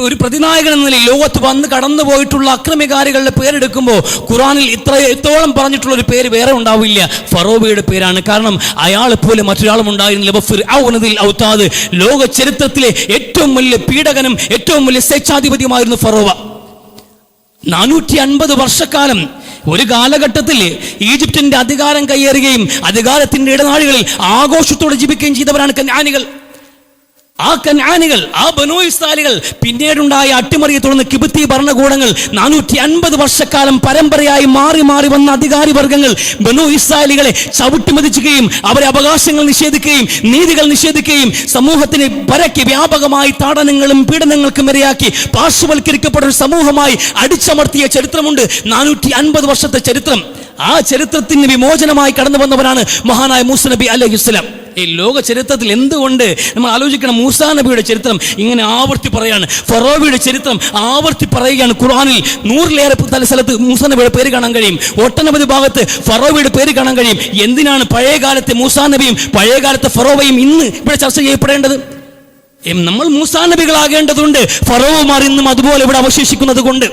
ഒരു പ്രതിനായകൻ എന്ന നിലയിൽ ലോകത്ത് വന്ന് കടന്നു പോയിട്ടുള്ള അക്രമികാരികളുടെ പേരെടുക്കുമ്പോൾ ഖുർആനിൽ ഇത്രത്തോളം പറഞ്ഞിട്ടുള്ള ഒരു പേര് വേറെ ഉണ്ടാവില്ല. ഫറോവയുടെ പേരാണ്. കാരണം അയാളെപ്പോലെ മറ്റൊരാളും ഉണ്ടായിരുന്നില്ല. ലോക ചരിത്രത്തിലെ ഏറ്റവും വലിയ പീഡകനും ഏറ്റവും വലിയ സ്വേച്ഛാധിപതിയുമായിരുന്നു ഫറോവ. 450 വർഷക്കാലം ഒരു കാലഘട്ടത്തിൽ ഈജിപ്തിന്റെ അധികാരം കയ്യേറുകയും അധികാരത്തിന്റെ ഇടനാഴികളിൽ ആഘോഷത്തോടെ ജീവിക്കുകയും ചെയ്തവരാണ് കനാനികൾ. ആ കനാനികൾ, ആ ബനൂ ഇസ്രായേലുകൾ പിന്നീടുണ്ടായ അട്ടിമറിയെ തുടർന്ന് കിബുത്തി ഭരണകൂടങ്ങൾ 450 വർഷക്കാലം പരമ്പരയായി മാറി മാറി വന്ന അധികാരി വർഗങ്ങൾ ബനൂ ഇസ്രായേലുകളെ ചവിട്ടിമതിക്കുകയും അവരെ അവകാശങ്ങൾ നിഷേധിക്കുകയും നീതികൾ നിഷേധിക്കുകയും സമൂഹത്തിന് പരക്കെ വ്യാപകമായി താടനങ്ങളും പീഡനങ്ങൾക്കും ഇരയാക്കി പാർശ്വവൽക്കരിക്കപ്പെട്ട ഒരു സമൂഹമായി അടിച്ചമർത്തിയ ചരിത്രമുണ്ട്. 450 വർഷത്തെ ചരിത്രം. ആ ചരിത്രത്തിന് വിമോചനമായി കടന്നു വന്നവരാണ് മഹാനായ മൂസാ നബി അലൈഹിസ്സലാം. ഈ ലോക ചരിത്രത്തിൽ എന്തുകൊണ്ട് നമ്മൾ ആലോചിക്കണം, മൂസാ നബിയുടെ ചരിത്രം ഇങ്ങനെ ആവർത്തി പറയാണ്, ഫറോവയുടെ ചരിത്രം ആവർത്തി പറയുകയാണ്. ഖുർആനിൽ 100-ലേറെ സ്ഥലത്ത് മൂസാ നബിയുടെ പേര് കാണാൻ കഴിയും, ഒട്ടനവധി ഭാഗത്ത് ഫറോവയുടെ പേര് കാണാൻ കഴിയും. എന്തിനാണ് പഴയകാലത്തെ മൂസാ നബിയും പഴയകാലത്തെ ഫറോവയും ഇന്ന് ഇവിടെ ചർച്ച ചെയ്യപ്പെടേണ്ടത്? നമ്മൾ മൂസാ നബികളാകേണ്ടതുണ്ട്. ഫറോവമാർ ഇന്നും അതുപോലെ ഇവിടെ അവശേഷിക്കുന്നത് കൊണ്ട്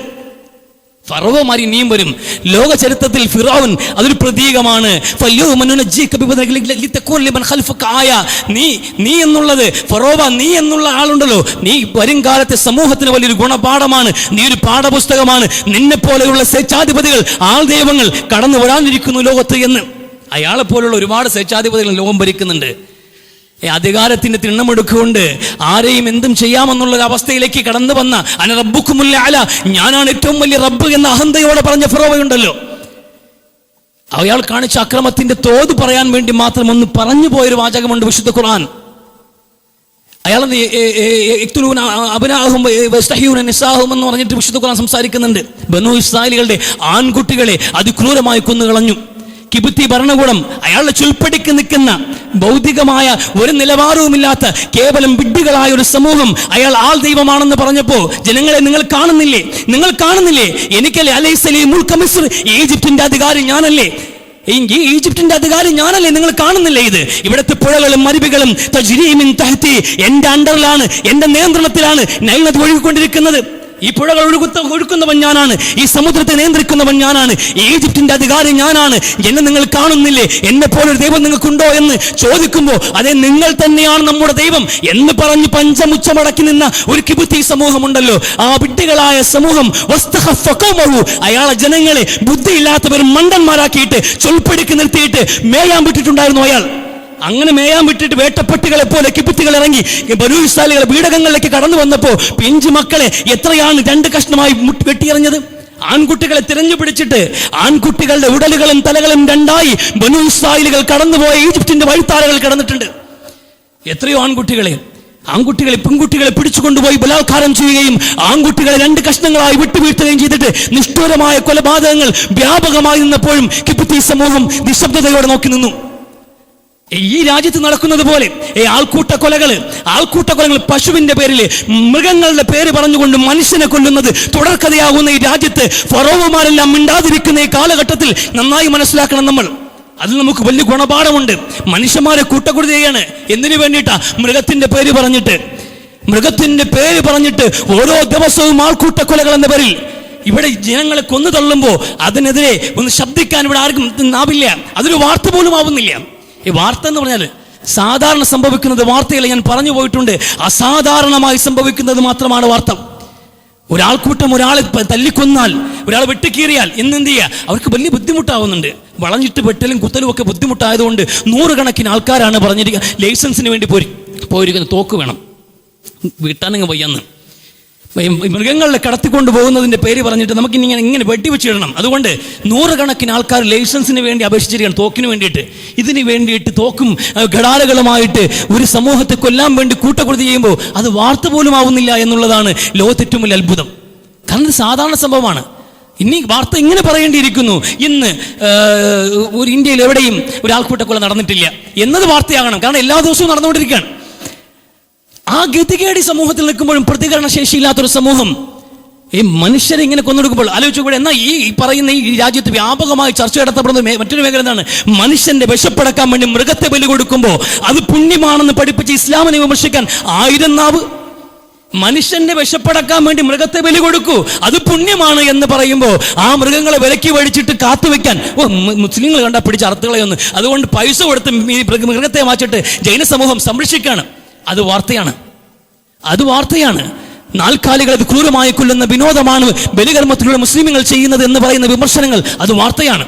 ഫറോവമാർ ഇനിയും വരും. ലോക ചരിത്രത്തിൽ ഫിറഔൻ അതൊരു പ്രതീകമാണ്. നീ എന്നുള്ളത് ഫറോവ, നീ എന്നുള്ള ആളുണ്ടല്ലോ, നീ വരും കാലത്തെ സമൂഹത്തിന് വലിയൊരു ഗുണപാഠമാണ്, നീ ഒരു പാഠപുസ്തകമാണ്. നിന്നെ പോലെയുള്ള സ്വേച്ഛാധിപതികൾ, ആൾ ദൈവങ്ങൾ കടന്നു വരാനിരിക്കുന്നു ലോകത്ത് എന്ന്. അയാളെ പോലുള്ള ഒരുപാട് സ്വേച്ഛാധിപതികൾ ലോകം ഭരിക്കുന്നുണ്ട്. അധികാരത്തിന്റെ തിണ്ണമെടുക്കൊണ്ട് ആരെയും എന്തും ചെയ്യാമെന്നുള്ള അവസ്ഥയിലേക്ക് കടന്നു വന്ന അന റബ്ബുക്കുമുൽ അഅല, ഞാനാണ് ഏറ്റവും വലിയ റബ്ബ് എന്ന അഹന്തയോടെ പറഞ്ഞ ഫറോവയുണ്ടല്ലോ, അയാൾ കാണിച്ച അക്രമത്തിന്റെ തോത് പറയാൻ വേണ്ടി മാത്രം ഒന്ന് പറഞ്ഞു പോയൊരു വാചകമുണ്ട് വിശുദ്ധ ഖുർആൻ. അയാൾ എന്ന് പറഞ്ഞിട്ട് വിശുദ്ധ ഖുർആൻ സംസാരിക്കുന്നുണ്ട്. ബനൂ ഇസ്രായേലുകളുടെ ആൺകുട്ടികളെ അതിക്രൂരമായി കൊന്നുകളഞ്ഞു. കിബുത്തി ഭരണകൂടം അയാളുടെ ചുൽപ്പടിക്ക് നിൽക്കുന്ന ഭൗതികമായ ഒരു നിലവാരവുമില്ലാത്ത കേവലം വിഡ്ഢികളായ ഒരു സമൂഹം അയാൾ ആൾ ദൈവമാണെന്ന് പറഞ്ഞപ്പോ ജനങ്ങളെ നിങ്ങൾ കാണുന്നില്ലേ എനിക്കല്ലേ അലൈസലി മുൽക മിസ്ർ, ഈജിപ്തിന്റെ അധികാരി ഞാനല്ലേ, ഈജിപ്തിന്റെ അധികാരി ഞാനല്ലേ, നിങ്ങൾ കാണുന്നില്ലേ? ഇത് ഇവിടുത്തെ പുഴകളും അരുവികളും തജ്രീമിൻ തഹ്തി, എന്റെ അണ്ടറിലാണ്, എന്റെ നിയന്ത്രണത്തിലാണ് നൈൽ നദി ഒഴുകിക്കൊണ്ടിരിക്കുന്നത്. ഈ പുഴകൾ ഒഴുക്കുന്നവൻ ഞാനാണ്, ഈ സമുദ്രത്തെ നിയന്ത്രിക്കുന്നവൻ ഞാനാണ്, ഈജിപ്തിന്റെ അധികാരി ഞാനാണ്. എന്നെ നിങ്ങൾ കാണുന്നില്ലേ? എന്നെ പോലൊരു ദൈവം നിങ്ങൾക്കുണ്ടോ എന്ന് ചോദിക്കുമ്പോൾ അതെ, നിങ്ങൾ തന്നെയാണ് നമ്മുടെ ദൈവം എന്ന് പറഞ്ഞ് പഞ്ചമുച്ചമടക്കി നിന്ന ഒരു കിബുത്തി സമൂഹമുണ്ടല്ലോ, ആ വിഡ്ഢികളായ സമൂഹം അയാളെ ജനങ്ങളെ ബുദ്ധിയില്ലാത്തവരും മണ്ടന്മാരാക്കിയിട്ട് ചൊൽപ്പടിക്ക് നിർത്തിയിട്ട് മേയാൻ വിട്ടിട്ടുണ്ടായിരുന്നു അയാൾ. അങ്ങനെ മേയാൻ വിട്ടിട്ട് വേട്ടപ്പട്ടികളെ പോലെ കിബുത്തികൾ ഇറങ്ങി ബനൂ ഇസ്രായേലുകളെ വീടകങ്ങളിലേക്ക് കടന്നു വന്നപ്പോ പിഞ്ചു മക്കളെ എത്രയാണ് 2 കഷ്ണമായി വെട്ടിയെറിഞ്ഞത്. ആൺകുട്ടികളെ തിരഞ്ഞു പിടിച്ചിട്ട് ആൺകുട്ടികളുടെ ഉടലുകളും തലകളും 2ആയി ബനൂ ഇസ്രായേലുകൾ കടന്നുപോയ ഈജിപ്തിന്റെ വഴിത്താരകൾ കിടന്നിട്ടുണ്ട്. എത്രയോ ആൺകുട്ടികളെ പെൺകുട്ടികളെ പിടിച്ചുകൊണ്ടുപോയി ബലാത്കാരം ചെയ്യുകയും ആൺകുട്ടികളെ 2 കഷ്ണങ്ങളായി വിട്ടുവീഴ്ത്തുകയും ചെയ്തിട്ട് നിഷ്ഠൂരമായ കൊലപാതകങ്ങൾ വ്യാപകമായി നിന്നപ്പോഴും കിബുത്തി സമൂഹം നിശബ്ദതയോടെ നോക്കി നിന്നു. ഈ രാജ്യത്ത് നടക്കുന്നത് പോലെ ആൾക്കൂട്ട കൊലകൾ പശുവിന്റെ പേരിൽ, മൃഗങ്ങളുടെ പേര് പറഞ്ഞുകൊണ്ട് മനുഷ്യനെ കൊല്ലുന്നത് തുടർക്കഥയാകുന്ന ഈ രാജ്യത്ത് ഫറോവമാരെല്ലാം മിണ്ടാതിരിക്കുന്ന ഈ കാലഘട്ടത്തിൽ നന്നായി മനസ്സിലാക്കണം നമ്മൾ. അതിൽ നമുക്ക് വലിയ ഗുണപാഠമുണ്ട്. മനുഷ്യന്മാരെ കൂട്ടക്കുടി ചെയ്യാണ്. എന്തിനു വേണ്ടിയിട്ടാ? മൃഗത്തിന്റെ പേര് പറഞ്ഞിട്ട് ഓരോ ദിവസവും ആൾക്കൂട്ട കൊലകൾ എന്ന പേരിൽ ഇവിടെ ജനങ്ങളെ കൊന്നു തള്ളുമ്പോൾ അതിനെതിരെ ഒന്ന് ശബ്ദിക്കാൻ ഇവിടെ ആർക്കും ആവില്ല. അതൊരു വാർത്ത പോലും ആവുന്നില്ല. ഈ വാർത്ത എന്ന് പറഞ്ഞാൽ സാധാരണ സംഭവിക്കുന്നത് വാർത്തയിൽ ഞാൻ പറഞ്ഞു പോയിട്ടുണ്ട്. അസാധാരണമായി സംഭവിക്കുന്നത് മാത്രമാണ് വാർത്ത. ഒരാൾക്കൂട്ടം ഒരാളെ തല്ലിക്കൊന്നാൽ, ഒരാൾ വെട്ടിക്കീറിയാൽ എന്ത് ചെയ്യുക? അവർക്ക് വലിയ ബുദ്ധിമുട്ടാവുന്നുണ്ട്. വളഞ്ഞിട്ട് വെട്ടലും കുത്തലും ഒക്കെ ബുദ്ധിമുട്ടായതുകൊണ്ട് 100 കണക്കിന് ആൾക്കാരാണ് പറഞ്ഞിരിക്കുക ലൈസൻസിന് വേണ്ടി പോയിരിക്കുന്നത്. തോക്ക് വേണം, വീട്ടാനങ്ങ് വയ്യാന്ന്. മൃഗങ്ങളെ കടത്തിക്കൊണ്ട് പോകുന്നതിൻ്റെ പേര് പറഞ്ഞിട്ട് നമുക്ക് ഇങ്ങനെ വെട്ടിവെച്ചിടണം. അതുകൊണ്ട് 100 കണക്കിന് ആൾക്കാർ ലൈസൻസിന് വേണ്ടി അപേക്ഷിച്ചിരിക്കുകയാണ്, തോക്കിന് വേണ്ടിയിട്ട്. ഇതിന് വേണ്ടിയിട്ട് തോക്കും ഘടാലകളുമായിട്ട് ഒരു സമൂഹത്തെ കൊല്ലാൻ വേണ്ടി കൂട്ടക്കുരുതി ചെയ്യുമ്പോൾ അത് വാർത്ത പോലും ആവുന്നില്ല എന്നുള്ളതാണ് ലോകത്തെ ഏറ്റവും വലിയ അത്ഭുതം. കാരണം ഇത് സാധാരണ സംഭവമാണ്. ഇനി വാർത്ത ഇങ്ങനെ പറയേണ്ടിയിരിക്കുന്നു, ഇന്ന് ഒരു ഇന്ത്യയിൽ എവിടെയും ഒരാൾക്കൂട്ടക്കൊല നടന്നിട്ടില്ല എന്നത് വാർത്തയാകണം. കാരണം എല്ലാ ദിവസവും നടന്നുകൊണ്ടിരിക്കുകയാണ്. ആ ഗതികേടി സമൂഹത്തിൽ നിൽക്കുമ്പോഴും പ്രതികരണ ശേഷിയില്ലാത്തൊരു സമൂഹം ഈ മനുഷ്യരെ ഇങ്ങനെ കൊന്നെടുക്കുമ്പോൾ ആലോചിച്ചുകൂടെ. എന്നാൽ ഈ പറയുന്ന ഈ രാജ്യത്ത് വ്യാപകമായി ചർച്ച നടത്തപ്പെടുന്ന മറ്റൊരു മേഖല എന്താണ്? മനുഷ്യന്റെ വിശപ്പടക്കാൻ വേണ്ടി മൃഗത്തെ ബലി കൊടുക്കുമ്പോൾ അത് പുണ്യമാണെന്ന് പഠിപ്പിച്ച് ഇസ്ലാമിനെ വിമർശിക്കാൻ 1000 നാവ്. മനുഷ്യന്റെ വിശപ്പടക്കാൻ വേണ്ടി മൃഗത്തെ ബലി കൊടുക്കൂ, അത് പുണ്യമാണ് എന്ന് പറയുമ്പോൾ ആ മൃഗങ്ങളെ വിലക്കി വഴിച്ചിട്ട് കാത്തുവെക്കാൻ മുസ്ലിങ്ങൾ കണ്ടാൽ പിടിച്ച് അറുത്തുകളയൊന്ന്, അതുകൊണ്ട് പൈസ കൊടുത്ത് ഈ മൃഗത്തെ മാറ്റിട്ട് ജൈന സമൂഹം സംരക്ഷിക്കാണ്. അത് വാർത്തയാണ്. 4 അത് ക്രൂരമായി കൊല്ലുന്ന വിനോദമാണ് ബലികർമ്മത്തിലൂടെ മുസ്ലിമുകൾ ചെയ്യുന്നത് എന്ന് പറയുന്ന വിമർശനങ്ങൾ അത് വാർത്തയാണ്.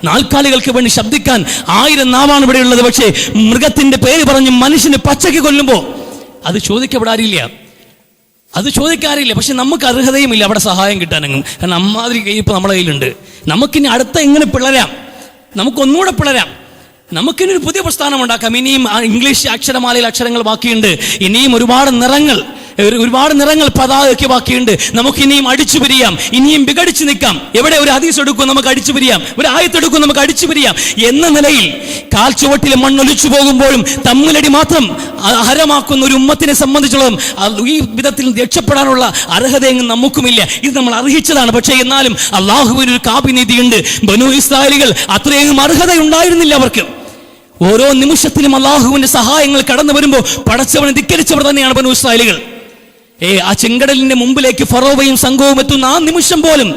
4 വേണ്ടി ശബ്ദിക്കാൻ 1000 നാവാണ് ഇവിടെ ഉള്ളത്. പക്ഷേ മൃഗത്തിന്റെ പേര് പറഞ്ഞ് മനുഷ്യനെ പച്ചയ്ക്ക് കൊല്ലുമ്പോൾ അത് ചോദിക്കാറില്ല. പക്ഷെ നമുക്ക് അർഹതയുമില്ല അവിടെ സഹായം കിട്ടാനെങ്കിലും. കാരണം അമ്മാതിരി കൈ ഇപ്പോൾ നമ്മുടെ കയ്യിലുണ്ട്. നമുക്കിനി അടുത്ത എങ്ങനെ പിളരാം, നമുക്കൊന്നുകൂടെ പിളരാം, നമുക്കിനി ഒരു പുതിയ പ്രസ്ഥാനം ഉണ്ടാക്കാം. ഇനിയും ഇംഗ്ലീഷ് അക്ഷരമാലയിൽ അക്ഷരങ്ങൾ ബാക്കിയുണ്ട്. ഇനിയും ഒരുപാട് നിറങ്ങൾ പതാകയ്ക്ക് ബാക്കിയുണ്ട്. നമുക്കിനിയും അടിച്ചു പിരിയാം, ഇനിയും വിഘടിച്ചു നിൽക്കാം. എവിടെ ഒരു ഹദീസ് എടുക്കും നമുക്ക് അടിച്ചു പിരിയാം, ഒരു ആയത്തെടുക്കും നമുക്ക് അടിച്ചു പിരിയാം എന്ന നിലയിൽ കാൽച്ചുവട്ടിലെ മണ്ണൊലിച്ചു പോകുമ്പോഴും തമ്മിലടി മാത്രം ഹരമാക്കുന്ന ഒരു ഉമ്മത്തിനെ സംബന്ധിച്ചോളം ഈ വിധത്തിൽ രക്ഷപ്പെടാനുള്ള അർഹതയെങ്കിലും നമുക്കുമില്ല. ഇത് നമ്മൾ അർഹിച്ചതാണ്. പക്ഷേ എന്നാലും അള്ളാഹുവിന് ഒരു കാപിനീതിയുണ്ട്. ബനൂ ഇസ്രായേലികൾ അത്രയും അർഹതയുണ്ടായിരുന്നില്ല അവർക്ക്. ഓരോ നിമിഷത്തിലും അള്ളാഹുവിന്റെ സഹായങ്ങൾ കടന്നു വരുമ്പോൾ പടച്ചവനെ ധിക്കരിച്ചവർ തന്നെയാണ് ബനൂ ഇസ്രായേലികൾ. ആ ചെങ്കടലിന്റെ മുമ്പിലേക്ക് ഫറോവയും സംഘവും എത്തുന്ന ആ നിമിഷം പോലും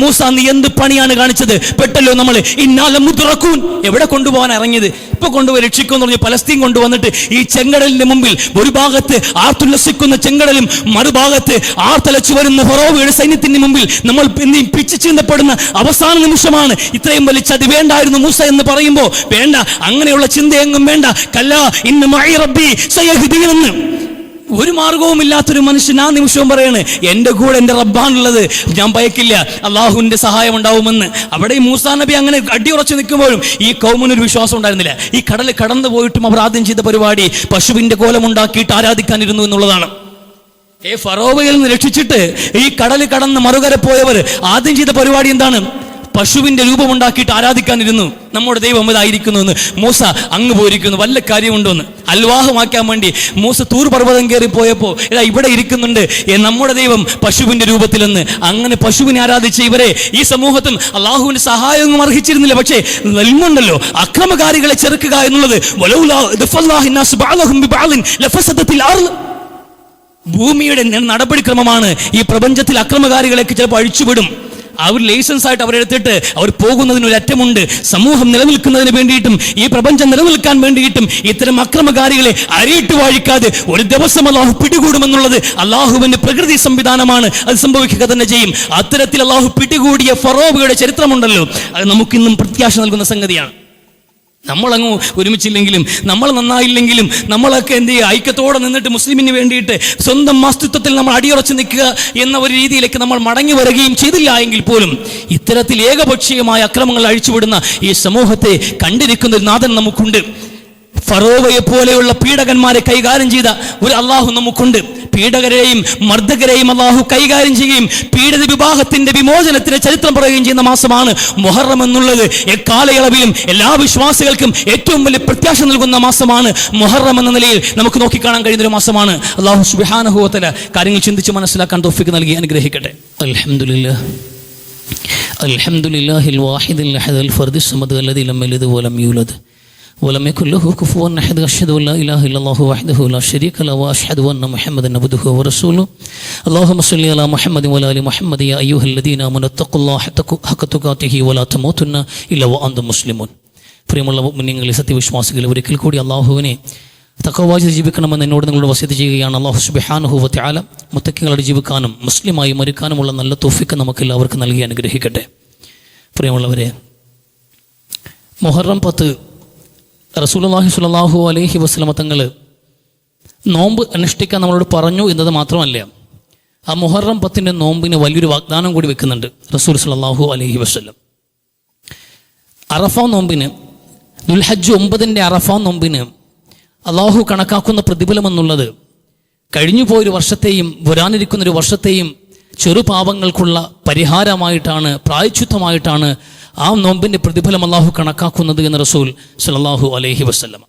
മൂസ നീ എന്ത് പണിയാണ് കാണിച്ചത്, പെട്ടല്ലോ നമ്മൾ ഇന്നാലമുദ്റക്കൂൻ. എവിടെ കൊണ്ടുപോകാൻ ഇറങ്ങിയത്? ഇപ്പൊ കൊണ്ടുപോയി രക്ഷിക്കുമെന്ന് പറഞ്ഞ് പലസ്തീൻ കൊണ്ടുവന്നിട്ട് ഈ ചെങ്കടലിന്റെ മുമ്പിൽ ഒരു ഭാഗത്ത് ആർത്തുല്ലസിക്കുന്ന ചെങ്കടലും മറുഭാഗത്ത് ആർത്തലച്ചു വരുന്ന ഫറോവയുടെ സൈന്യത്തിന്റെ മുമ്പിൽ നമ്മൾ പിച്ചു ചീന്തപ്പെടുന്ന അവസാന നിമിഷമാണ്. ഇത്രയും വലിയ ചതി വേണ്ടായിരുന്നു മൂസ എന്ന് പറയുമ്പോൾ വേണ്ട, അങ്ങനെയുള്ള ചിന്തയെങ്ങും വേണ്ട. കല്ലാ ഇന്ന മഅി റബ്ബി സയഹ്ദീൻ. ഒരു മാർഗവും ഇല്ലാത്തൊരു മനുഷ്യൻ ആ നിമിഷവും പറയാണ് എൻ്റെ കൂടെ എൻ്റെ റബ്ബാണുള്ളത്, ഞാൻ ഭയക്കില്ല, അള്ളാഹുവിൻ്റെ സഹായം ഉണ്ടാവുമെന്ന്. അവിടെ ഈ മൂസാ നബി അങ്ങനെ അടിയുറച്ച് നിൽക്കുമ്പോഴും ഈ കൗമിനൊരു വിശ്വാസം ഉണ്ടായിരുന്നില്ല. ഈ കടൽ കടന്നു പോയിട്ടും അവർ ആദ്യം ചെയ്ത പരിപാടി പശുവിൻ്റെ കോലമുണ്ടാക്കിയിട്ട് ആരാധിക്കാനിരുന്നു എന്നുള്ളതാണ്. ഫറോവയിൽ നിന്ന് രക്ഷിച്ചിട്ട് ഈ കടൽ കടന്ന് മറുകര പോയവർ ആദ്യം ചെയ്ത പരിപാടി എന്താണ്? പശുവിന്റെ രൂപമുണ്ടാക്കിയിട്ട് ആരാധിക്കാനിരുന്നു. നമ്മുടെ ദൈവം ഇതായിരിക്കുന്നു എന്ന്. മൂസ അങ്ങ് പോയിരിക്കുന്നു, വല്ല കാര്യമുണ്ടോ എന്ന് അൽവാഹമാക്കാൻ വേണ്ടി മൂസ തൂർ പർവ്വതം കയറി പോയപ്പോൾ ഇവിടെ ഇരിക്കുന്നുണ്ട് നമ്മുടെ ദൈവം പശുവിന്റെ രൂപത്തിലെന്ന്. അങ്ങനെ പശുവിനെ ആരാധിച്ച ഇവരെ ഈ സമൂഹത്തിൽ അള്ളാഹുവിന്റെ സഹായമൊന്നും അർഹിച്ചിരുന്നില്ല. പക്ഷേ നൽമുണ്ടല്ലോ, അക്രമകാരികളെ ചെറുക്കുക എന്നുള്ളത്. ഭൂമിയുടെ നടപടിക്രമമാണ്. ഈ പ്രപഞ്ചത്തിൽ അക്രമകാരികളേക്ക് ചിലപ്പോൾ അഴിച്ചുവിടും. അവർ ലൈസൻസ് ആയിട്ട് അവരെടുത്തിട്ട് അവർ പോകുന്നതിന് ഒരു അറ്റമുണ്ട്. സമൂഹം നിലനിൽക്കുന്നതിന് വേണ്ടിയിട്ടും ഈ പ്രപഞ്ചം നിലനിൽക്കാൻ വേണ്ടിയിട്ടും ഇത്തരം അക്രമകാരികളെ അരിയിട്ട് വാഴിക്കാതെ ഒരു ദിവസം അള്ളാഹു പിടികൂടുമെന്നുള്ളത് അള്ളാഹുവിന്റെ പ്രകൃതി സംവിധാനമാണ്. അത് സംഭവിക്കുക തന്നെ ചെയ്യും. അത്തരത്തിൽ അള്ളാഹു പിടികൂടിയ ഫറോവയുടെ ചരിത്രമുണ്ടല്ലോ, അത് നമുക്കിന്നും പ്രത്യാശ നൽകുന്ന സംഗതിയാണ്. നമ്മളങ്ങ് ഒരുമിച്ചില്ലെങ്കിലും നമ്മൾ നന്നായില്ലെങ്കിലും നമ്മളൊക്കെ എന്ത് ചെയ്യുക, ഐക്യത്തോടെ നിന്നിട്ട് മുസ്ലിമിന് വേണ്ടിയിട്ട് സ്വന്തം അസ്തിത്വത്തിൽ നമ്മൾ അടിയുറച്ച് നിൽക്കുക എന്ന ഒരു രീതിയിലേക്ക് നമ്മൾ മടങ്ങി വരികയും ചെയ്തില്ല എങ്കിൽ പോലും ഇത്തരത്തിൽ ഏകപക്ഷീയമായ അക്രമങ്ങൾ അഴിച്ചുവിടുന്ന ഈ സമൂഹത്തെ കണ്ടിരിക്കുന്ന ഒരു നാഥൻ നമുക്കുണ്ട്. ഫറോവയെ പോലെയുള്ള പീഡകന്മാരെ കൈകാര്യം ചെയ്ത ഒരു അള്ളാഹു നമുക്കുണ്ട്. പീഡകരെയും മർദ്ദകരെയും അള്ളാഹു കൈകാര്യം ചെയ്യുകയും പീഡിത വിവാഹത്തിന്റെ വിമോചനത്തിന്റെ ചരിത്രം പറയുകയും ചെയ്യുന്ന മാസമാണ് മുഹറം എന്നുള്ളത്. എക്കാലയളവിലും എല്ലാ വിശ്വാസികൾക്കും ഏറ്റവും വലിയ പ്രത്യാശ നൽകുന്ന മാസമാണ് മുഹറം എന്ന നിലയിൽ നമുക്ക് നോക്കിക്കാണാൻ കഴിയുന്ന ഒരു മാസമാണ്. അള്ളാഹു സുബ്ഹാനഹു വ തആല കാര്യങ്ങൾ ചിന്തിച്ച് മനസ്സിലാക്കാൻ തൗഫീഖ് നൽകി അനുഗ്രഹിക്കട്ടെ. അൽഹംദുലില്ലാഹിൽ വാഹിദിൽ അഹദിൽ ഫർദിസ് സമദ് അല്ലദി ലം യലിദ് വലം യൂലദ് ولم يكن له كفوا أحد أشهد أن لا إله إلا الله وحده لا شريك له وأشهد أن محمدا عبده ورسوله اللهم صل على محمد وعلى آل محمد يا أيها الذين آمنوا اتقوا الله حق تقاته ولا تموتن إلا وأنتم مسلمون. പ്രിയമുള്ള മുഅ്മിനീങ്ങളെ, സത്യവിശ്വാസികളെ, ഒരിക്കൽ കൂടി അള്ളാഹുവിനെ തഖ്വ ചെയ്ത് ജീവിക്കണമെന്ന് എന്നോട് നിങ്ങളോട് വസിയത്ത് ചെയ്യുകയാണ്. അല്ലാഹു സുബ്ഹാനഹു വ തആല മുത്തഖികളോട് ജീവിക്കാനും മുസ്ലിമായി മരിക്കാനുമുള്ള നല്ല തൗഫീഖ് നമുക്ക് എല്ലാവർക്കും നൽകി അനുഗ്രഹിക്കട്ടെ. പ്രിയമുള്ളവരെ, മുഹറം 10 റസൂലുള്ളാഹി സ്വല്ലല്ലാഹു അലൈഹി വസല്ലമ തങ്ങൾ നോമ്പ് അനുഷ്ഠിക്കാൻ നമ്മളോട് പറഞ്ഞു എന്നത് മാത്രമല്ല, ആ മുഹറം 10 നോമ്പിന് വലിയൊരു വാഗ്ദാനം കൂടി വെക്കുന്നുണ്ട് റസൂൽ സ്വല്ലല്ലാഹു അലൈഹി വസല്ലം. അറഫ നോമ്പിന്, ദുൽഹജ്ജ് 9 അറഫ നോമ്പിന് അള്ളാഹു കണക്കാക്കുന്ന പ്രതിഫലം എന്നുള്ളത് കഴിഞ്ഞു പോയൊരു വർഷത്തെയും വരാനിരിക്കുന്നൊരു വർഷത്തെയും ചെറുപാപങ്ങൾക്കുള്ള പരിഹാരമായിട്ടാണ്, പ്രായശ്ചിത്തമായിട്ടാണ് ആ നോമ്പിൻ്റെ പ്രതിഫലം അള്ളാഹു കണക്കാക്കുന്നത് എന്ന് റസൂൽ സ്വല്ലല്ലാഹു അലൈഹി വസല്ലം.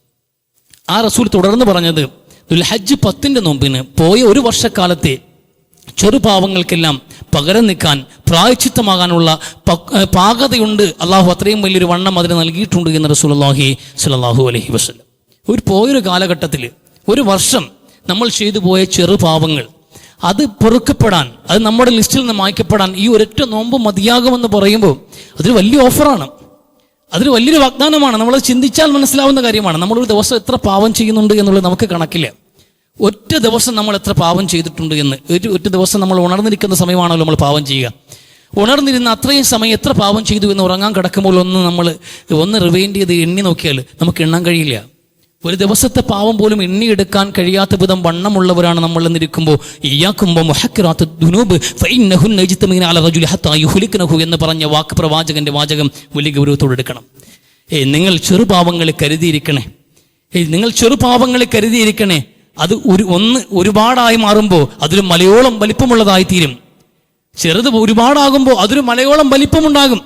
ആ റസൂൽ തുടർന്ന് പറഞ്ഞത്, ദുൽഹജ്ജ് 10 നോമ്പിന് പോയ ഒരു വർഷക്കാലത്തെ ചെറുപാവങ്ങൾക്കെല്ലാം പകരം നിൽക്കാൻ, പ്രായശ്ചിത്തമാകാനുള്ള പാകതയുണ്ട്. അള്ളാഹു അത്രയും വലിയൊരു വണ്ണം അതിന് നൽകിയിട്ടുണ്ട് എന്ന് റസൂലുള്ളാഹി സ്വല്ലല്ലാഹു അലൈഹി വസല്ലം. ഒരു പോയൊരു കാലഘട്ടത്തിൽ, ഒരു വർഷം നമ്മൾ ചെയ്തു പോയ ചെറുപാവങ്ങൾ അത് പൊറുക്കപ്പെടാൻ, അത് നമ്മുടെ ലിസ്റ്റിൽ നിന്ന് മായ്ക്കപ്പെടാൻ ഈ ഒരൊറ്റ നോമ്പ് മതിയാകുമെന്ന് പറയുമ്പോൾ അതൊരു വലിയ ഓഫറാണ്, അതൊരു വലിയൊരു വാഗ്ദാനമാണ്. നമ്മളത് ചിന്തിച്ചാൽ മനസ്സിലാവുന്ന കാര്യമാണ്. നമ്മളൊരു ദിവസം എത്ര പാവം ചെയ്യുന്നുണ്ട് എന്നുള്ളത് നമുക്ക് കണക്കില്ല. ഒറ്റ ദിവസം നമ്മൾ എത്ര പാവം ചെയ്തിട്ടുണ്ട് എന്ന്. ഒറ്റ ദിവസം നമ്മൾ ഉണർന്നിരിക്കുന്ന സമയമാണല്ലോ നമ്മൾ പാവം ചെയ്യുക. ഉണർന്നിരുന്ന അത്രയും സമയം എത്ര പാവം ചെയ്തു എന്ന് ഉറങ്ങാൻ കിടക്കുമ്പോൾ ഒന്ന് റിവൈൻഡ് ചെയ്ത് എണ്ണി നോക്കിയാൽ നമുക്ക് എണ്ണാൻ കഴിയില്ല. ഒരു ദിവസത്തെ പാവം പോലും എണ്ണിയെടുക്കാൻ കഴിയാത്ത വിധം വണ്ണമുള്ളവരാണ് നമ്മൾ എന്നിരിക്കുമ്പോൾ എന്ന് പറഞ്ഞ വാക്ക്, പ്രവാചകന്റെ വാചകം വലിയ ഗൗരവത്തോടെ എടുക്കണം. നിങ്ങൾ ചെറുപാവങ്ങളെ കരുതിയിരിക്കണേ, നിങ്ങൾ ചെറുപാവങ്ങളെ കരുതിയിരിക്കണേ. അത് ഒരുപാടായി മാറുമ്പോൾ അതൊരു മലയോളം വലിപ്പമുള്ളതായി തീരും. ചെറുത് ഒരുപാടാകുമ്പോൾ അതൊരു മലയോളം വലിപ്പമുണ്ടാകും.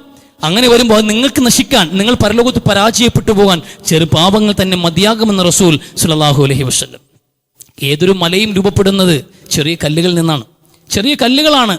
അങ്ങനെ വരുമ്പോൾ അത് നിങ്ങൾക്ക് നശിക്കാൻ, നിങ്ങൾ പരലോകത്ത് പരാജയപ്പെട്ടു പോകാൻ ചെറുപാപങ്ങൾ തന്നെ മതിയാകുമെന്ന് റസൂൽ സ്വല്ലല്ലാഹു അലൈഹി വസല്ലം. ഏതൊരു മലയും രൂപപ്പെടുന്നത് ചെറിയ കല്ലുകളിൽ നിന്നാണ്. ചെറിയ കല്ലുകളാണ്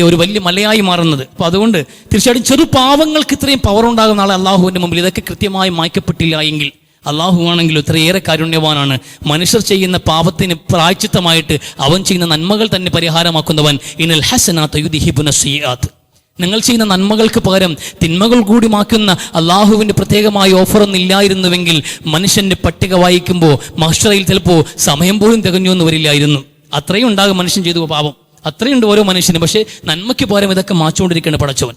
ഒരു വലിയ മലയായി മാറുന്നത്. അപ്പോൾ അതുകൊണ്ട് തീർച്ചയായിട്ടും ചെറുപാവങ്ങൾക്ക് ഇത്രയും പവർ ഉണ്ടാകുന്ന ആളെ അള്ളാഹുവിൻ്റെ മുമ്പിൽ ഇതൊക്കെ കൃത്യമായി മായ്ക്കപ്പെട്ടില്ല എങ്കിൽ, അള്ളാഹു ആണെങ്കിലും ഇത്രയേറെ കാരുണ്യവാനാണ്. മനുഷ്യർ ചെയ്യുന്ന പാപത്തിന് പ്രായശ്ചിത്തമായിട്ട് അവൻ ചെയ്യുന്ന നന്മകൾ തന്നെ പരിഹാരമാക്കുന്നവൻ. ഇനൽ ഹസനാത്ത് യുദ്ഹിബുന സയ്യിആത്ത്. നിങ്ങൾ ചെയ്യുന്ന നന്മകൾക്ക് പകരം തിന്മകൾ കൂടി മാക്കുന്ന അള്ളാഹുവിൻ്റെ പ്രത്യേകമായ ഓഫറൊന്നും ഇല്ലായിരുന്നുവെങ്കിൽ മനുഷ്യൻ്റെ പട്ടിക വായിക്കുമ്പോൾ മഹ്ശറയിൽ ചിലപ്പോൾ സമയം പോലും തികഞ്ഞു എന്ന് വരില്ലായിരുന്നു. അത്രയും ഉണ്ടാകും മനുഷ്യൻ ചെയ്തു പാപം, അത്രയുണ്ട് ഓരോ മനുഷ്യനും. പക്ഷേ നന്മയ്ക്ക് പകരം ഇതൊക്കെ മാച്ചുകൊണ്ടിരിക്കുകയാണ് പടച്ചവൻ.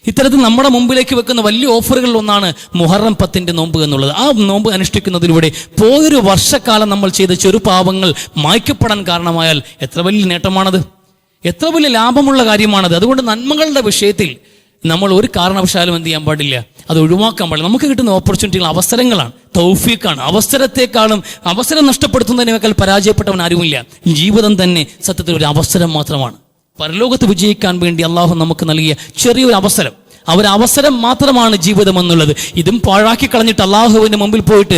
ഇത്തരത്തിൽ നമ്മുടെ മുമ്പിലേക്ക് വെക്കുന്ന വലിയ ഓഫറുകളിൽ ഒന്നാണ് മുഹറം 10 നോമ്പ് എന്നുള്ളത്. ആ നോമ്പ് അനുഷ്ഠിക്കുന്നതിലൂടെ പോയൊരു വർഷക്കാലം നമ്മൾ ചെയ്ത ചെറുപാപങ്ങൾ മായ്ക്കപ്പെടാൻ കാരണമായാൽ എത്ര വലിയ നേട്ടമാണത്, എത്ര വലിയ ലാഭമുള്ള കാര്യമാണത്. അതുകൊണ്ട് നന്മകളുടെ വിഷയത്തിൽ നമ്മൾ ഒരു കാരണവശാലും എന്ത് ചെയ്യാൻ പാടില്ല, അത് ഒഴിവാക്കാൻ പാടില്ല. നമുക്ക് കിട്ടുന്ന ഓപ്പർച്യൂണിറ്റികൾ അവസരങ്ങളാണ്, തൗഫീഖാണ്. അവസരം നഷ്ടപ്പെടുത്തുന്നതിനേക്കാൾ പരാജയപ്പെട്ടവൻ ആരുമില്ല. ജീവിതം തന്നെ സത്യത്തിൽ ഒരു അവസരം മാത്രമാണ്. പരലോകത്ത് വിജയിക്കാൻ വേണ്ടി അള്ളാഹു നമുക്ക് നൽകിയ ചെറിയൊരു അവസരം, അവസരം മാത്രമാണ് ജീവിതം എന്നുള്ളത്. ഇതും പാഴാക്കി കളഞ്ഞിട്ട് അള്ളാഹുവിന്റെ മുമ്പിൽ പോയിട്ട്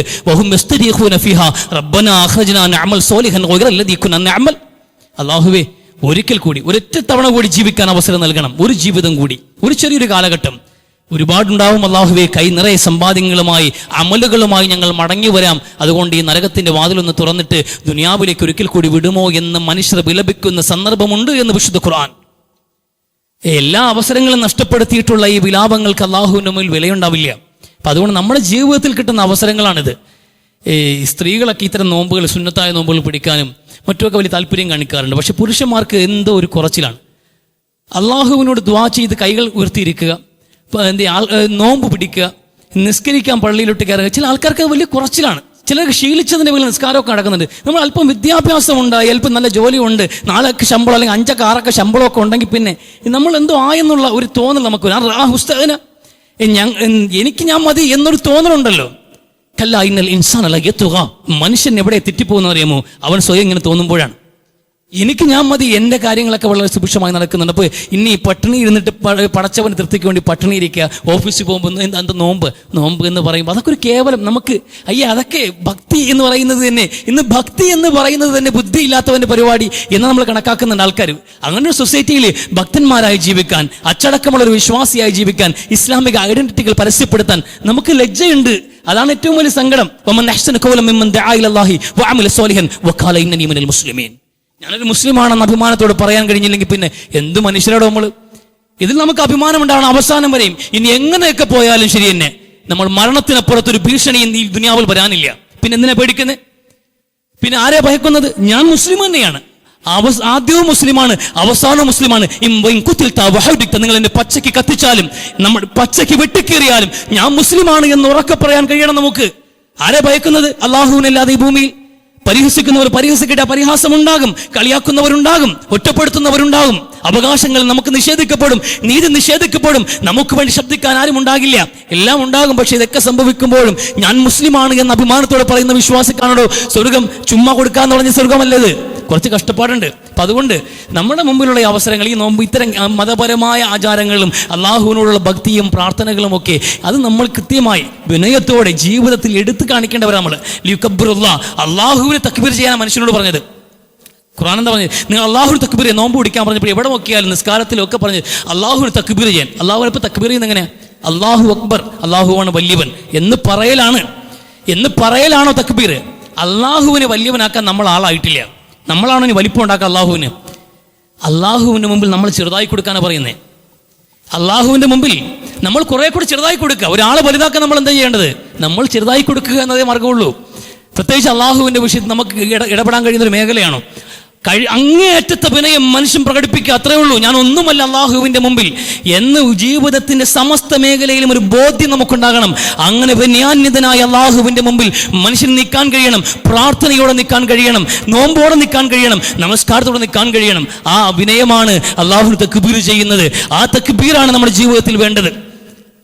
അള്ളാഹുവേ ഒരിക്കൽ കൂടി, ഒരൊറ്റ തവണ കൂടി ജീവിക്കാൻ അവസരം നൽകണം. ഒരു ജീവിതം കൂടി, ഒരു ചെറിയൊരു കാലഘട്ടം. ഒരുപാടുണ്ടാവും അള്ളാഹുവേ, കൈ നിറയെ സമ്പാദ്യങ്ങളുമായി, അമലുകളുമായി ഞങ്ങൾ മടങ്ങി വരാം. അതുകൊണ്ട് ഈ നരകത്തിന്റെ വാതിലൊന്ന് തുറന്നിട്ട് ദുനിയാവിലേക്ക് ഒരിക്കൽ കൂടി വിടുമോ എന്ന് മനുഷ്യർ വിലപിക്കുന്ന സന്ദർഭമുണ്ട് എന്ന് വിശുദ്ധ ഖുർആൻ. എല്ലാ അവസരങ്ങളും നഷ്ടപ്പെടുത്തിയിട്ടുള്ള ഈ വിലാപങ്ങൾക്ക് അള്ളാഹുവിന്റെ മുന്നിൽ വിലയുണ്ടാവില്ല. അപ്പം അതുകൊണ്ട് നമ്മുടെ ജീവിതത്തിൽ കിട്ടുന്ന അവസരങ്ങളാണിത്. സ്ത്രീകളൊക്കെ ഇത്തരം നോമ്പുകൾ, സുന്നത്തായ നോമ്പുകൾ പിടിക്കാനും മറ്റുമൊക്കെ വലിയ താല്പര്യം കാണിക്കാറുണ്ട്. പക്ഷെ പുരുഷന്മാർക്ക് എന്തോ ഒരു കുറച്ചിലാണ്. അള്ളാഹുവിനോട് ദുആ ചെയ്ത് കൈകൾ ഉയർത്തിയിരിക്കുക, നോമ്പ് പിടിക്കുക, നിസ്കരിക്കാൻ പള്ളിയിലോട്ട് കയറുക, ചില ആൾക്കാർക്ക് വലിയ കുറച്ചിലാണ്. ചിലർക്ക് ശീലിച്ചതിൻ്റെ പേരിൽ നിസ്കാരമൊക്കെ നടക്കുന്നുണ്ട്. നമ്മൾ അല്പം വിദ്യാഭ്യാസം ഉണ്ടായി, അല്പം നല്ല ജോലിയുണ്ട്, 4 ശമ്പളം അല്ലെങ്കിൽ 5 6 ശമ്പളമൊക്കെ ഉണ്ടെങ്കിൽ പിന്നെ നമ്മൾ എന്തോ ആയെന്നുള്ള ഒരു തോന്നൽ നമുക്ക് ഞാൻ മതി എന്നൊരു തോന്നലുണ്ടല്ലോ. കല്ലാ ഇന്നൽ ഇൻസാന ലയത്ഗ. മനുഷ്യൻ എവിടെ തെറ്റിപ്പോകുന്ന അറിയാമോ? അവൻ സ്വയം ഇങ്ങനെ തോന്നുമ്പോഴാണ്. ഞാൻ മതി, എൻ്റെ കാര്യങ്ങളൊക്കെ വളരെ സുഭിക്ഷമായി നടക്കുന്നുണ്ട്. അപ്പോൾ ഇനി പട്ടിണി ഇരുന്നിട്ട് പടച്ചവന് തൃപ്തിക്ക് വേണ്ടി പട്ടിണി ഇരിക്കുക, ഓഫീസിൽ പോകുമ്പോൾ എന്താ നോമ്പ് എന്ന് പറയുമ്പോൾ അതൊക്കെ ഒരു കേവലം നമുക്ക് അതൊക്കെ ഭക്തി എന്ന് പറയുന്നത് തന്നെ, ഇന്ന് ഭക്തി എന്ന് പറയുന്നത് തന്നെ ബുദ്ധി ഇല്ലാത്തവൻ്റെ പരിപാടി എന്ന് നമ്മൾ കണക്കാക്കുന്നുണ്ട് ആൾക്കാർ. അങ്ങനെ ഒരു സൊസൈറ്റിയിൽ ഭക്തന്മാരായി ജീവിക്കാൻ, അച്ചടക്കമുള്ള ഒരു വിശ്വാസിയായി ജീവിക്കാൻ, ഇസ്ലാമിക ഐഡന്റിറ്റികൾ പരസ്യപ്പെടുത്താൻ നമുക്ക് ലജ്ജയുണ്ട്. അതാണ് ഏറ്റവും വലിയ സങ്കടം. ഞാനൊരു മുസ്ലിമാണെന്ന് അഭിമാനത്തോട് പറയാൻ കഴിഞ്ഞില്ലെങ്കിൽ പിന്നെ എന്ത് മനുഷ്യരോട് നമ്മൾ ഇതിൽ നമുക്ക് അഭിമാനം ഉണ്ടാവണം അവസാനം വരെയും. ഇനി എങ്ങനെയൊക്കെ പോയാലും ശരി തന്നെ നമ്മൾ മരണത്തിനപ്പുറത്തൊരു ഭീഷണി ഈ ദുനിയാവിൽ വരാനില്ല. പിന്നെ എന്തിനാ പേടിക്കുന്നത്? പിന്നെ ആരെ ഭയക്കുന്നത്? ഞാൻ മുസ്ലിം തന്നെയാണ്, ആദ്യവും മുസ്ലിമാണ്, അവസാനവും മുസ്ലിമാണ്. നിങ്ങൾ എന്നെ പച്ചയ്ക്ക് കത്തിച്ചാലും, നമ്മൾ പച്ചയ്ക്ക് വെട്ടിക്കേറിയാലും ഞാൻ മുസ്ലിമാണ് എന്ന് ഉറക്കെ പറയാൻ കഴിയണം നമുക്ക്. ആരെ ഭയക്കുന്നത്? അല്ലാഹുവിനല്ലാതെ ഈ ഭൂമിയിൽ പരിഹസിക്കുന്നവർ പരിഹസിക്കട്ടെ, പരിഹാസം ഉണ്ടാകും, കളിയാക്കുന്നവരുണ്ടാകും, ഒറ്റപ്പെടുത്തുന്നവരുണ്ടാകും, അവകാശങ്ങൾ നമുക്ക് നിഷേധിക്കപ്പെടും, നീതി നിഷേധിക്കപ്പെടും, നമുക്ക് വേണ്ടി ശബ്ദിക്കാൻ ആരും ഉണ്ടാകില്ല, എല്ലാം ഉണ്ടാകും. പക്ഷെ ഇതൊക്കെ സംഭവിക്കുമ്പോഴും ഞാൻ മുസ്ലിമാണ് എന്ന അഭിമാനത്തോടെ പറയുന്ന വിശ്വാസിക്കാണോ സ്വർഗം ചുമ്മാ കൊടുക്കാന്ന് പറഞ്ഞ സ്വർഗമല്ലത്. കുറച്ച് കഷ്ടപ്പാടുണ്ട്. അപ്പം അതുകൊണ്ട് നമ്മുടെ മുമ്പിലുള്ള ഈ അവസരങ്ങൾ, ഈ നോമ്പ്, ഇത്തരം മതപരമായ ആചാരങ്ങളും അള്ളാഹുവിനോടുള്ള ഭക്തിയും പ്രാർത്ഥനകളും ഒക്കെ അത് നമ്മൾ കൃത്യമായി വിനയത്തോടെ ജീവിതത്തിൽ എടുത്തു കാണിക്കേണ്ടവരാണ് നമ്മൾ. അള്ളാഹുവിനെ തക്ബീർ ചെയ്യാൻ മനുഷ്യനോട് പറഞ്ഞത്. ഖുർആൻ എന്താ പറഞ്ഞത്? നിങ്ങൾ അള്ളാഹുവിന് തക്ബീർ ചെയ്യാൻ, നോമ്പ് പിടിക്കാൻ പറഞ്ഞപ്പോൾ എവിടെ നോക്കിയാലും നിസ്കാരത്തിലും ഒക്കെ പറഞ്ഞ് അള്ളാഹുവിന് തക്ബീർ ചെയ്യാൻ. അള്ളാഹുവിനെ ഇപ്പോൾ തക്ബീർ ചെയ്യുന്നത് എങ്ങനെയാണ്? അള്ളാഹു അക്ബർ, അള്ളാഹുവാണ് വലിയവൻ എന്ന് പറയലാണോ തക്ബീർ? അള്ളാഹുവിനെ വലിയവനാക്കാൻ നമ്മൾ ആളായിട്ടില്ല. നമ്മളാണോ ഇനി വലിപ്പം ഉണ്ടാക്കുക അള്ളാഹുവിന്? അള്ളാഹുവിൻ്റെ മുമ്പിൽ നമ്മൾ ചെറുതായി കൊടുക്കാനാണ് പറയുന്നത്. അള്ളാഹുവിൻ്റെ മുമ്പിൽ നമ്മൾ കുറെ കൂടി ചെറുതായി കൊടുക്കുക. ഒരാളെ വലുതാക്കാൻ നമ്മൾ എന്താ ചെയ്യേണ്ടത്? നമ്മൾ ചെറുതായി കൊടുക്കുക എന്നതേ മാർഗമുള്ളൂ. പ്രത്യേകിച്ച് അള്ളാഹുവിൻ്റെ വിഷയത്തിൽ നമുക്ക് ഇടപെടാൻ കഴിയുന്ന ഒരു മേഖലയാണോ? അങ്ങേയറ്റത്തെ വിനയം മനുഷ്യൻ പ്രകടിപ്പിക്കുക, അത്രേ ഉള്ളൂ. ഞാൻ ഒന്നുമല്ല അള്ളാഹുവിൻ്റെ മുമ്പിൽ എന്ന് ജീവിതത്തിന്റെ സമസ്ത മേഖലയിലും ഒരു ബോധ്യം നമുക്കുണ്ടാകണം. അങ്ങനെ വിനയാന്വിതനായ അള്ളാഹുവിൻ്റെ മുമ്പിൽ മനുഷ്യൻ നിൽക്കാൻ കഴിയണം, പ്രാർത്ഥനയോടെ നിൽക്കാൻ കഴിയണം, നോമ്പോടെ നിൽക്കാൻ കഴിയണം, നമസ്കാരത്തോടെ നിൽക്കാൻ കഴിയണം. ആ വിനയമാണ് അള്ളാഹു തക്ബീർ ചെയ്യുന്നത്. ആ തക്ബീറാണ് നമ്മുടെ ജീവിതത്തിൽ വേണ്ടത്.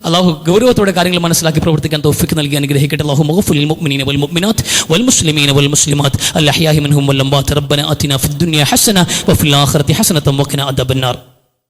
അള്ളാഹു ഗൗരവത്തോടെ കാര്യങ്ങൾ മനസ്സിലാക്കി പ്രവർത്തിക്കാൻ തൗഫീഖ് നൽകി അനുഗ്രഹിക്കട്ടെ. അല്ലാഹു മഗ്ഫിർ ലിൽ മുഅ്മിനീന വൽ മുഅ്മിനാത്ത് വൽ മുസ്ലിമീന വൽ മുസ്ലിമാത്ത് അൽ അഹ്യാഇ മിൻഹും വൽ അംവാത്ത് റബ്ബനാ ആതിനാ ഫിദ് ദുനിയ ഹസന വഫിൽ ആഖിറതി ഹസനതൻ വഖിനാ അദാബന്നാർ.